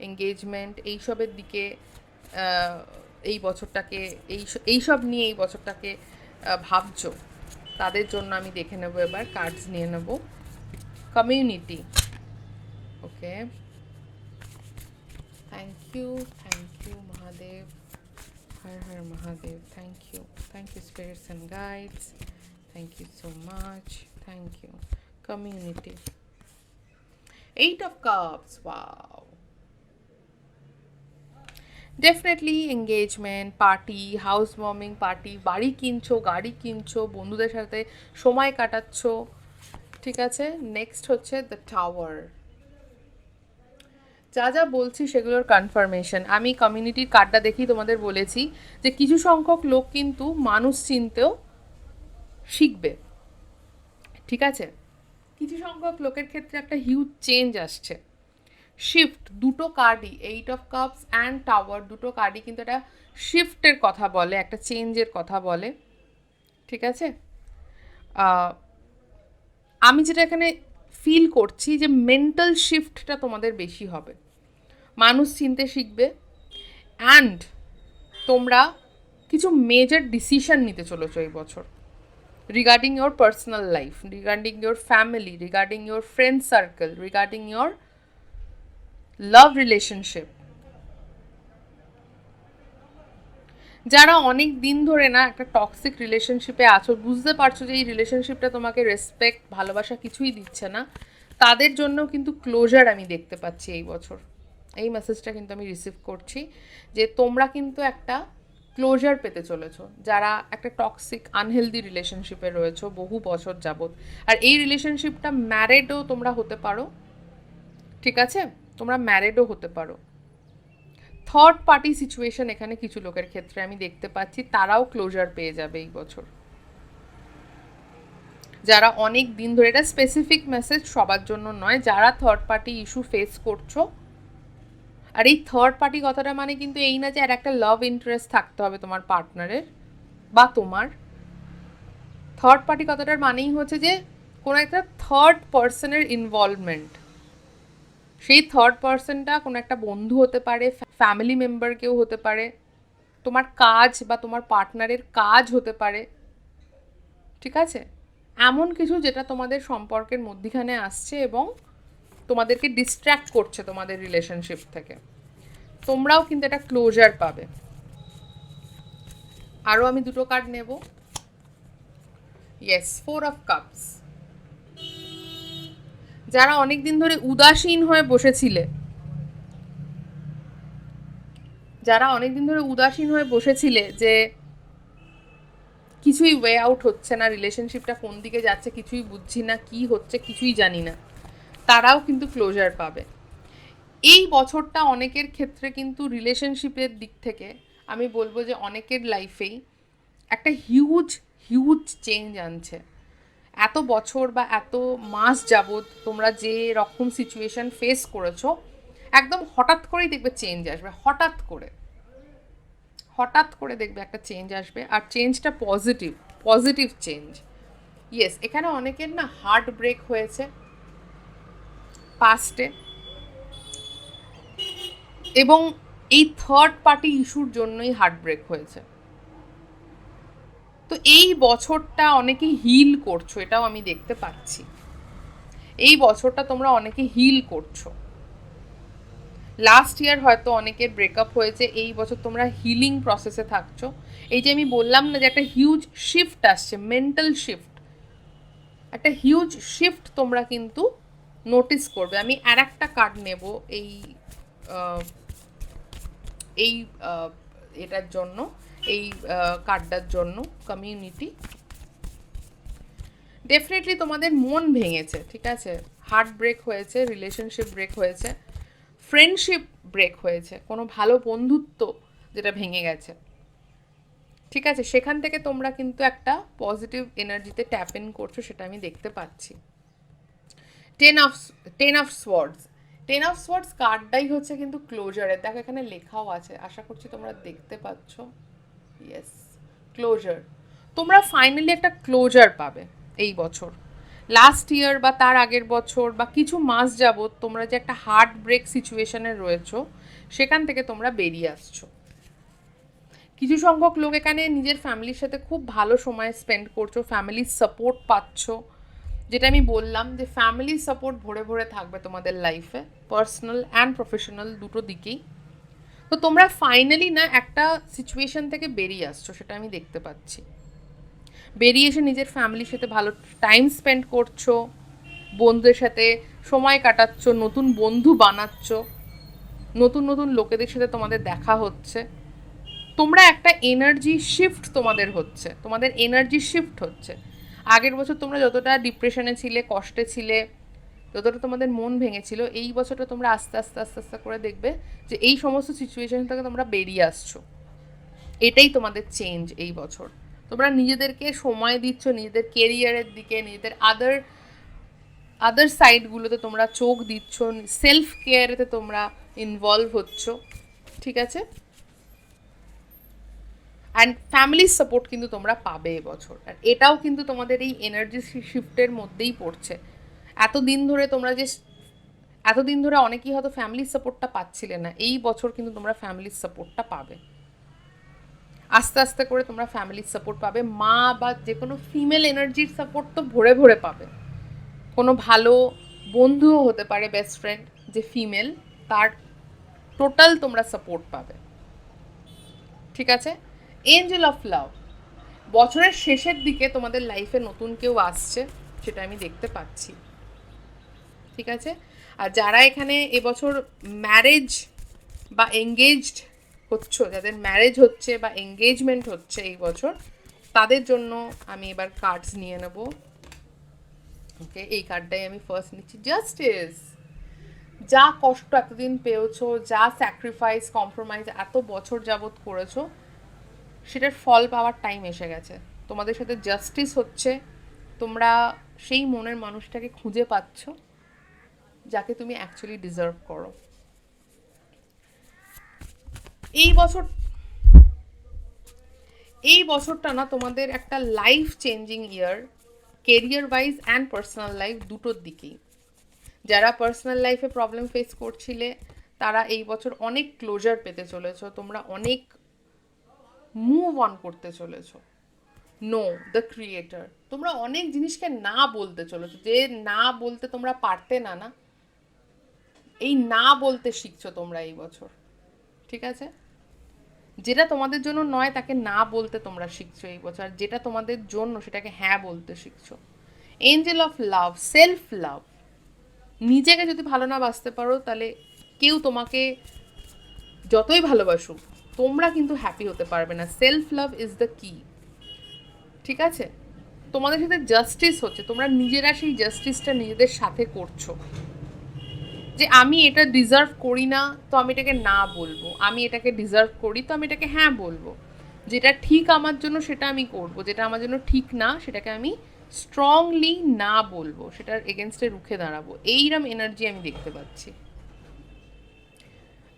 এঙ্গেজমেন্ট এইসবের দিকে এই বছরটাকে এইসব নিয়ে এই বছরটাকে ভাবছো, তাদের জন্য আমি দেখে নেবো এবার, কার্ডস নিয়ে নেব। Community, okay, thank you Mahadev, Har Har Mahadev, thank you spirits and guides, thank you so much, thank you. Community, 8 of Cups, wow. Definitely engagement, party, house warming party, বাড়ি কিনছো, গাড়ি কিনছো, বন্ধুদের সাথে সময় কাটাচ্ছ। ঠিক আছে, নেক্সট হচ্ছে দ্য টাওয়ার। যা যা বলছি সেগুলোর কনফার্মেশন। আমি কমিউনিটির কার্ডটা দেখি তোমাদের বলেছি যে কিছু সংখ্যক লোক কিন্তু মানুষ চিনতেও শিখবে। ঠিক আছে, কিছু সংখ্যক লোকের ক্ষেত্রে একটা হিউজ চেঞ্জ আসছে, শিফট। দুটো কার্ডই, 8 of Cups অ্যান্ড টাওয়ার, দুটো কার্ডই কিন্তু একটা শিফটের কথা বলে, একটা চেঞ্জের কথা বলে। ঠিক আছে, আমি যেটা এখানে ফিল করছি যে মেন্টাল শিফটটা তোমাদের বেশি হবে, মানুষ চিনতে শিখবে, অ্যান্ড তোমরা কিছু মেজর ডিসিশন নিতে চলেছো এই বছর, regarding your personal life, regarding your family, regarding your friend circle, regarding your love relationship. যারা অনেক দিন ধরে না একটা টক্সিক রিলেশনশিপে আছো, বুঝতে পারছো যে এই রিলেশনশিপটা তোমাকে রেসপেক্ট, ভালোবাসা কিছুই দিচ্ছে না, তাদের জন্য কিন্তু ক্লোজার আমি দেখতে পাচ্ছি এই বছর। এই মেসেজটা কিন্তু আমি রিসিভ করছি যে তোমরা কিন্তু একটা ক্লোজার পেতে চলেছো, যারা একটা টক্সিক আনহেলদি রিলেশনশিপে রয়েছো বহু বছর যাবত। আর এই রিলেশনশিপটা ম্যারেডও তোমরা হতে পারো। ঠিক আছে, তোমরা ম্যারেডও হতে পারো। থার্ড পার্টি সিচুয়েশন এখানে কিছু লোকের ক্ষেত্রে আমি দেখতে পাচ্ছি, তারাও ক্লোজার পেয়ে যাবে এই বছর। যারা অনেক দিন ধরে, এটা স্পেসিফিক মেসেজ সবার জন্য নয়, যারা থার্ড পার্টি ইস্যু ফেস করছো। আর এই থার্ড পার্টি কথাটা মানে কিন্তু এই না যে আর একটা লাভ ইন্টারেস্ট থাকতে হবে তোমার পার্টনারের বা তোমার। থার্ড পার্টি কথাটার মানেই হচ্ছে যে কোনো একটা থার্ড পার্সনের ইনভলভমেন্ট। সেই থার্ড পার্সনটা কোনো একটা বন্ধু হতে পারে, ফ্যামিলি মেম্বার কেউ হতে পারে, তোমার কাজ বা তোমার পার্টনারের কাজ হতে পারে। ঠিক আছে, এমন কিছু যেটা তোমাদের সম্পর্কের মধ্যিখানে আসছে এবং তোমাদেরকে ডিস্ট্র্যাক্ট করছে তোমাদের রিলেশনশিপ থেকে। তোমরাও কিন্তু একটা ক্লোজার পাবে। আরও আমি দুটো কার্ড নেব। Yes, 4 of Cups। যারা অনেক দিন ধরে উদাসীন হয়ে বসেছিলে, যারা অনেক দিন ধরে উদাসীন হয়ে বসেছিলে যে কিছুই ওয়ে আউট হচ্ছে না, রিলেশনশিপটা কোন দিকে যাচ্ছে কিছুই বুঝছি না, কি হচ্ছে কিছুই জানি না, তারাও কিন্তু ক্লোজার পাবে। এই বছরটা অনেকের ক্ষেত্রে কিন্তু রিলেশনশিপের দিক থেকে আমি বলবো যে অনেকের লাইফেই একটা হিউজ হিউজ চেঞ্জ আনছে। এত বছর বা এত মাস যাবৎ তোমরা যে রকম সিচুয়েশন ফেস করেছো, একদম হঠাৎ করেই দেখবে চেঞ্জ আসবে, হঠাৎ করে হঠাৎ করে দেখবে একটা চেঞ্জ আসবে, আর চেঞ্জটা পজিটিভ, পজিটিভ চেঞ্জ। ইয়েস, এখানে অনেকের না হার্ট ব্রেক হয়েছে পাস্টে, এবং এই থার্ড পার্টি ইস্যুর জন্যই হার্ট ব্রেক হয়েছে। তো এই বছরটা অনেকে হিল করছো, এটাও আমি দেখতে পাচ্ছি। এই বছরটা তোমরা অনেকে হিল করছো। লাস্ট ইয়ার হয়তো অনেকের ব্রেকআপ হয়েছে, এই বছর তোমরা হিলিং প্রসেসে থাকছো। এই যে আমি বললাম না যে একটা হিউজ শিফট আসছে, মেন্টাল শিফট, একটা হিউজ শিফট তোমরা কিন্তু নোটিস করবে। আমি আর একটা কার্ড নেব এই এই এটার জন্য, এই কার্ডটার জন্য, কমিউনিটি। ডেফিনেটলি তোমাদের মন ভেঙেছে, ঠিক আছে, হার্ট ব্রেক হয়েছে, রিলেশনশিপ ব্রেক হয়েছে, ফ্রেন্ডশিপ ব্রেক হয়েছে, কোনো ভালো বন্ধুত্ব যেটা ভেঙে গেছে, ঠিক আছে, সেখান থেকে তোমরা কিন্তু একটা পজিটিভ এনার্জিতে ট্যাপ ইন করছো, সেটা আমি দেখতে পাচ্ছি। Ten of swords, ten of swords কার্ডটাই হচ্ছে কিন্তু ক্লোজারের। দেখো এখানে লেখাও আছে, আশা করছি তোমরা দেখতে পাচ্ছ। Yes, closure. তোমরা ফাইনালি একটা ক্লোজার পাবে এই বছর। লাস্ট ইয়ার বা তার আগের বছর বা কিছু মাস যাবত তোমরা যে একটা হার্ট ব্রেক সিচুয়েশনে রয়েছো, সেখান থেকে তোমরা বেরিয়ে আসছো। কিছু সংখ্যক লোক এখানে নিজের ফ্যামিলির সাথে খুব ভালো সময় স্পেন্ড করছো, ফ্যামিলির সাপোর্ট পাচ্ছ, যেটা আমি বললাম যে ফ্যামিলির সাপোর্ট ভরে ভরে থাকবে তোমাদের লাইফে, পার্সোনাল অ্যান্ড প্রফেশনাল দুটো দিকেই। তো তোমরা ফাইনালি না একটা সিচুয়েশন থেকে বেরিয়ে আসছো, সেটা আমি দেখতে পাচ্ছি। বেরিয়ে এসে নিজের ফ্যামিলির সাথে ভালো টাইম স্পেন্ড করছো, বন্ধুদের সাথে সময় কাটাচ্ছ, নতুন বন্ধু বানাচ্ছ, নতুন নতুন লোকেদের সাথে তোমাদের দেখা হচ্ছে। তোমরা একটা এনার্জি শিফট তোমাদের হচ্ছে, তোমাদের এনার্জি শিফট হচ্ছে। আগের বছর তোমরা যতটা ডিপ্রেশনে ছিলে, কষ্টে ছিলে, যতটা তোমাদের মন ভেঙেছিল, এই বছরটা তোমরা আস্তে আস্তে আস্তে আস্তে করে দেখবে যে এই সমস্ত সিচুয়েশন থেকে তোমরা বেরিয়ে আসছো। এটাই তোমাদের চেঞ্জ এই বছর। তোমরা নিজেদেরকে সময় দিচ্ছ, নিজেদের কেরিয়ারের দিকে, নিজেদের আদার সাইডগুলোতে তোমরা চোখ দিচ্ছ, সেলফ কেয়ারেতে তোমরা ইনভলভ হচ্ছ, ঠিক আছে। অ্যান্ড ফ্যামিলির সাপোর্ট কিন্তু তোমরা পাবে এবছর, আর এটাও কিন্তু তোমাদের এই এনার্জি শিফটের মধ্যেই পড়ছে। এতদিন ধরে অনেকেই হয়তো ফ্যামিলির সাপোর্টটা পাচ্ছিলে না, এই বছর কিন্তু তোমরা ফ্যামিলির সাপোর্টটা পাবে। আস্তে আস্তে করে তোমরা ফ্যামিলির সাপোর্ট পাবে, মা বা যে কোনো ফিমেল এনার্জির সাপোর্ট তো ভরে ভরে পাবে। কোনো ভালো বন্ধুও হতে পারে, বেস্ট ফ্রেন্ড যে ফিমেল, তার টোটাল তোমরা সাপোর্ট পাবে, ঠিক আছে। এঞ্জেল অফ লাভ, বছরের শেষের দিকে তোমাদের লাইফে নতুন কেউ আসছে, সেটা আমি দেখতে পাচ্ছি, ঠিক আছে। আর যারা এখানে এবছর ম্যারেজ বা এঙ্গেজড হচ্ছ, যাদের ম্যারেজ হচ্ছে বা এঙ্গেজমেন্ট হচ্ছে এই বছর, তাদের জন্য আমি এবার কার্ডস নিয়ে নেব। ওকে, এই কার্ডটাই আমি ফার্স্ট নিচ্ছি। জাস্টিস, যা কষ্ট এতদিন পেয়েছো, যা স্যাক্রিফাইস কম্প্রোমাইজ এত বছর যাবত করেছো, সেটার ফল পাওয়ার টাইম এসে গেছে। তোমাদের সাথে জাস্টিস হচ্ছে, তোমরা সেই মনের মানুষটাকে খুঁজে পাচ্ছ যাকে তুমি অ্যাকচুয়ালি ডিজার্ভ করো। এই বছরটা না তোমাদের একটা life changing year, career wise and personal life দুটোর দিকেই। যারা পার্সোনাল লাইফে প্রবলেম ফেস করছিলে, তারা এই বছর অনেক ক্লোজার পেতে চলেছো, তোমরা অনেক মুভ অন করতে চলেছো। নো দ্য ক্রিয়েটার, তোমরা অনেক জিনিসকে না বলতে চলেছো, যে না বলতে তোমরা পারতে না, না এই না বলতে শিখছো তোমরা এই বছর, ঠিক আছে। যেটা তোমাদের জন্য নয় তাকে না বলতে তোমরা শিখছো এই বছর, যেটা তোমাদের জন্য সেটাকে হ্যাঁ বলতে শিখছো। Angel of love, self love, নিজেকে যদি ভালো না বাসতে পারো, তাহলে কেউ তোমাকে যতই ভালোবাসুক তোমরা কিন্তু হ্যাপি হতে পারবে না। সেলফ লাভ ইজ দ্য কি, ঠিক আছে। তোমাদের সাথে জাস্টিস হচ্ছে, তোমরা নিজেরা সেই জাস্টিসটা নিজেদের সাথে করছো, যে আমি এটা ডিজার্ভ করি না তো আমি এটাকে না বলবো, আমি এটাকে ডিজার্ভ করি তো আমি এটাকে হ্যাঁ বলবো, যেটা ঠিক আমার জন্য সেটা আমি করব, যেটা আমার জন্য ঠিক না সেটাকে আমি স্ট্রংলি না বলবো, সেটার এগেনস্টে রুখে দাঁড়াবো। এইরকম এনার্জি আমি দেখতে পাচ্ছি।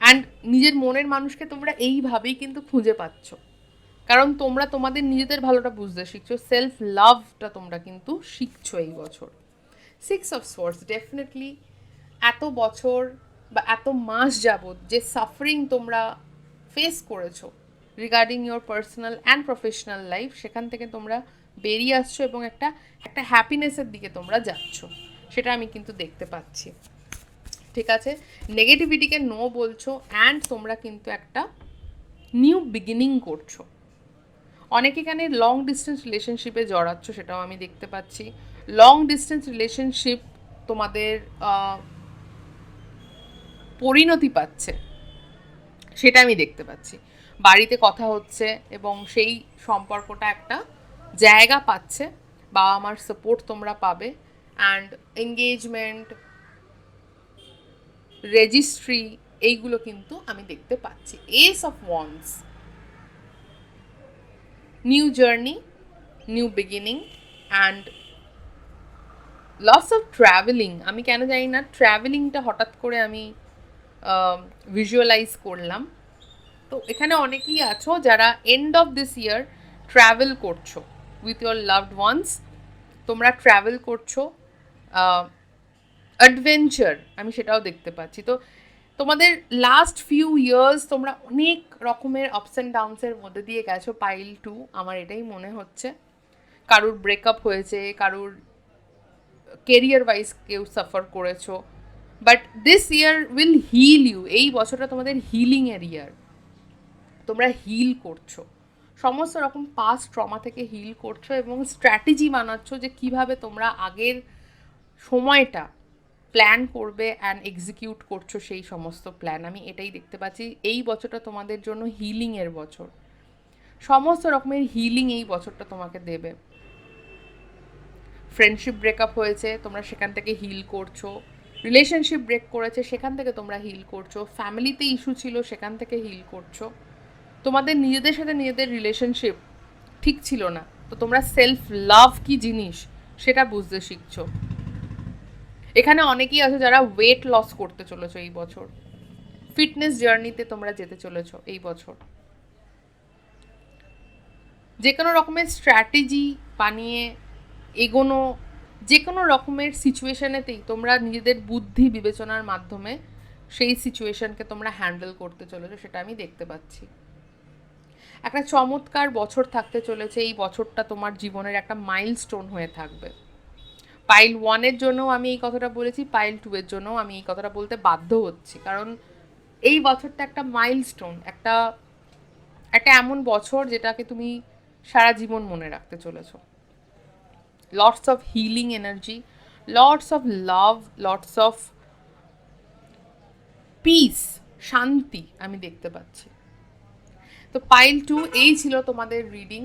অ্যান্ড নিজের মনের মানুষকে তোমরা এইভাবেই কিন্তু খুঁজে পাচ্ছ, কারণ তোমরা তোমাদের নিজেদের ভালোটা বুঝতে শিখছো, সেলফ লাভটা তোমরা কিন্তু শিখছো এই বছর। 6 of Swords ডেফিনেটলি এত বছর বা এত মাস যাবৎ যে সাফারিং তোমরা ফেস করেছো regarding your personal and professional life, সেখান থেকে তোমরা বেরিয়ে আসছো এবং একটা একটা হ্যাপিনেসের দিকে তোমরা যাচ্ছ, সেটা আমি কিন্তু দেখতে পাচ্ছি। ঠিক আছে, নেগেটিভিটিকে নো বলছো অ্যান্ড তোমরা কিন্তু একটা নিউ বিগিনিং করছো। অনেকে এখানে লং ডিস্টেন্স রিলেশনশিপে জড়াচ্ছ, সেটাও আমি দেখতে পাচ্ছি। লং ডিস্টেন্স রিলেশনশিপ তোমাদের পরিণতি পাচ্ছে, সেটা আমি দেখতে পাচ্ছি। বাড়িতে কথা হচ্ছে এবং সেই সম্পর্কটা একটা জায়গা পাচ্ছে, বাবা মার সাপোর্ট তোমরা পাবে, অ্যান্ড এঙ্গেজমেন্ট, রেজিস্ট্রি, এইগুলো কিন্তু আমি দেখতে পাচ্ছি। S of wands, new journey, new beginning and lots of travelling. আমি কেন জানি না ট্রাভেলিংটা হঠাৎ করে আমি ভিজুয়ালাইজ করলাম। তো এখানে অনেকেই আছো যারা end of this year travel করছো উইথ ইয়োর লাভড ওয়ান্স, তোমরা ট্রাভেল করছো, অ্যাডভেঞ্চার আমি সেটাও দেখতে পাচ্ছি। তো তোমাদের লাস্ট ফিউ ইয়ার্স তোমরা অনেক রকমের আপস অ্যান্ড ডাউনসের মধ্যে দিয়ে গেছো পাইল 2, আমার এটাই মনে হচ্ছে। কারুর ব্রেকআপ হয়েছে, কারুর কেরিয়ার ওয়াইজ কেউ সাফার করেছো, but this year will heal you. এই বছরটা তোমাদের হিলিংয়ের ইয়ার, তোমরা হিল করছো, সমস্ত রকম পাস্ট ট্রমা থেকে হিল করছো এবং স্ট্র্যাটেজি বানাচ্ছ যে কিভাবে তোমরা আগের সময়টা প্ল্যান করবে অ্যান্ড এক্সিকিউট করছো সেই সমস্ত প্ল্যান। আমি এটাই দেখতে পাচ্ছি, এই বছরটা তোমাদের জন্য হিলিংয়ের বছর, সমস্ত রকমের হিলিং এই বছরটা তোমাকে দেবে। ফ্রেন্ডশিপ ব্রেকআপ হয়েছে, তোমরা সেখান থেকে হিল করছো। রিলেশনশিপ ব্রেক করেছে, সেখান থেকে তোমরা হিল করছো। ফ্যামিলিতে ইস্যু ছিল, সেখান থেকে হিল করছো। তোমাদের নিজেদের সাথে নিজেদের রিলেশনশিপ ঠিক ছিল না, তো তোমরা সেলফ লাভ কি জিনিস সেটা বুঝতে শিখছো। এখানে অনেকেই আছে যারা ওয়েট লস করতে চলেছো এই বছর, ফিটনেস জার্নিতে তোমরা যেতে চলেছো এই বছর। যে কোনো রকমের স্ট্র্যাটেজি বানিয়ে এগোনো, যে কোনো রকমের সিচুয়েশনেতেই তোমরা নিজেদের বুদ্ধি বিবেচনার মাধ্যমে সেই সিচুয়েশনকে তোমরা হ্যান্ডেল করতে চলেছো, সেটা আমি দেখতে পাচ্ছি। একটা চমৎকার বছর থাকতে চলেছে, এই বছরটা তোমার জীবনের একটা মাইলস্টোন হয়ে থাকবে। পাইল 1-এর জন্যও আমি এই কথাটা বলেছি, পাইল 2-এর জন্যও আমি এই কথাটা বলতে বাধ্য হচ্ছি, কারণ এই বছরটা একটা মাইলস্টোন, একটা একটা এমন বছর যেটাকে তুমি সারা জীবন মনে রাখতে চলেছো। Lots of healing energy, lots of love, lots of piece, শান্তি আমি দেখতে পাচ্ছি। তো পাইল 2 এই ছিল তোমাদের রিডিং।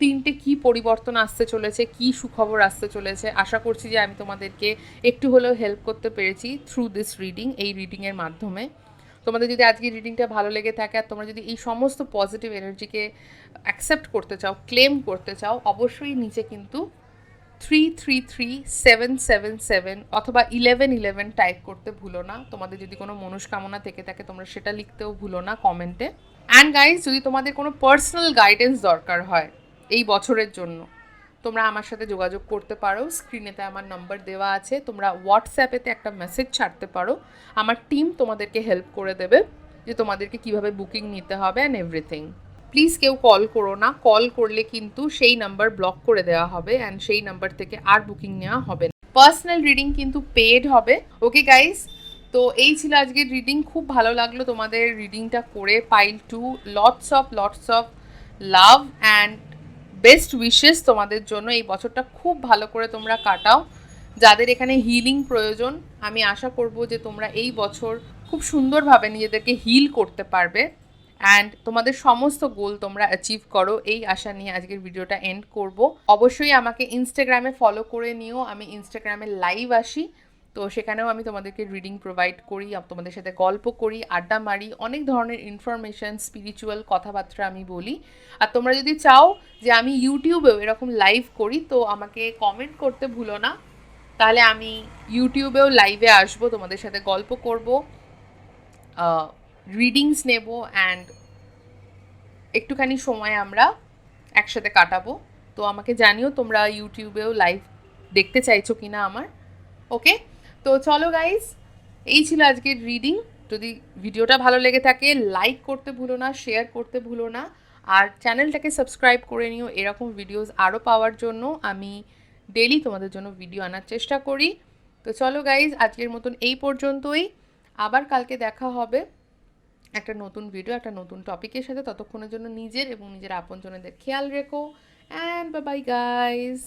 3টে কি পরিবর্তন আসতে চলেছে, কি সুখবর আসতে চলেছে, আশা করছি যে আমি তোমাদেরকে একটু হলেও হেল্প করতে পেরেছি থ্রু দিস রিডিং, এই রিডিংয়ের মাধ্যমে। তোমাদের যদি আজকে রিডিংটা ভালো লেগে থাকে আর তোমরা যদি এই সমস্ত পজিটিভ এনার্জিকে অ্যাকসেপ্ট করতে চাও, ক্লেম করতে চাও, অবশ্যই নিচে কিন্তু 333777 অথবা 1111 টাইপ করতে ভুলো না। তোমাদের যদি কোনো মনস্কামনা থেকে থাকে তোমরা সেটা লিখতেও ভুলো না কমেন্টে। অ্যান্ড গাইজ, যদি তোমাদের কোনো পার্সোনাল গাইডেন্স দরকার হয় এই বছরের জন্য, তোমরা আমার সাথে যোগাযোগ করতে পারো। স্ক্রিনেতে আমার নাম্বার দেওয়া আছে, তোমরা হোয়াটসঅ্যাপেতে একটা মেসেজ ছাড়তে পারো, আমার টিম তোমাদেরকে হেল্প করে দেবে যে তোমাদেরকে কিভাবে বুকিং নিতে হবে অ্যান্ড এভরিথিং। প্লিজ কেউ কল করো না, কল করলে কিন্তু সেই নাম্বার ব্লক করে দেওয়া হবে অ্যান্ড সেই নাম্বার থেকে আর বুকিং নেওয়া হবে না। পার্সোনাল রিডিং কিন্তু পেড হবে। ওকে গাইস, তো এই ছিল আজকের রিডিং। খুব ভালো লাগলো তোমাদের রিডিংটা করে। Pile 2, lots of love and best wishes তোমাদের জন্য। এই বছরটা খুব ভালো করে তোমরা কাটাও। যাদের এখানে হিলিং প্রয়োজন, আমি আশা করব যে তোমরা এই বছর খুব সুন্দরভাবে নিজেদেরকে হিল করতে পারবে অ্যান্ড তোমাদের সমস্ত গোল তোমরা অ্যাচিভ করো, এই আশা নিয়ে আজকের ভিডিওটা এন্ড করব। অবশ্যই আমাকে ইনস্টাগ্রামে ফলো করে নিও, আমি ইনস্টাগ্রামে লাইভ আসি, তো সেখানেও আমি তোমাদেরকে রিডিং প্রোভাইড করি, তোমাদের সাথে গল্প করি, আড্ডা মারি, অনেক ধরনের ইনফরমেশন, স্পিরিচুয়াল কথাবার্তা আমি বলি। আর তোমরা যদি চাও যে আমি ইউটিউবেও এরকম লাইভ করি, তো আমাকে কমেন্ট করতে ভুলো না, তাহলে আমি ইউটিউবেও লাইভে আসবো, তোমাদের সাথে গল্প করব, রিডিংস নেব অ্যান্ড একটুখানি সময় আমরা একসাথে কাটাবো। তো আমাকে জানিও তোমরা ইউটিউবেও লাইভ দেখতে চাইছো কিনা আমার। ওকে, তো চলো গাইস, এই ছিল আজকের রিডিং। যদি ভিডিওটা ভালো লেগে থাকে লাইক করতে ভুলো না, শেয়ার করতে ভুলো না, আর চ্যানেলটাকে সাবস্ক্রাইব করে নিও এরকম ভিডিওস আরও পাওয়ার জন্য। আমি ডেলি তোমাদের জন্য ভিডিও আনার চেষ্টা করি। তো চলো গাইজ, আজকের মতন এই পর্যন্তই। আবার কালকে দেখা হবে একটা নতুন ভিডিও, একটা নতুন টপিকের সাথে। ততক্ষণের জন্য নিজের এবং নিজের আপনজনদের খেয়াল রেখো, অ্যান্ড বাই বাই গাইজ।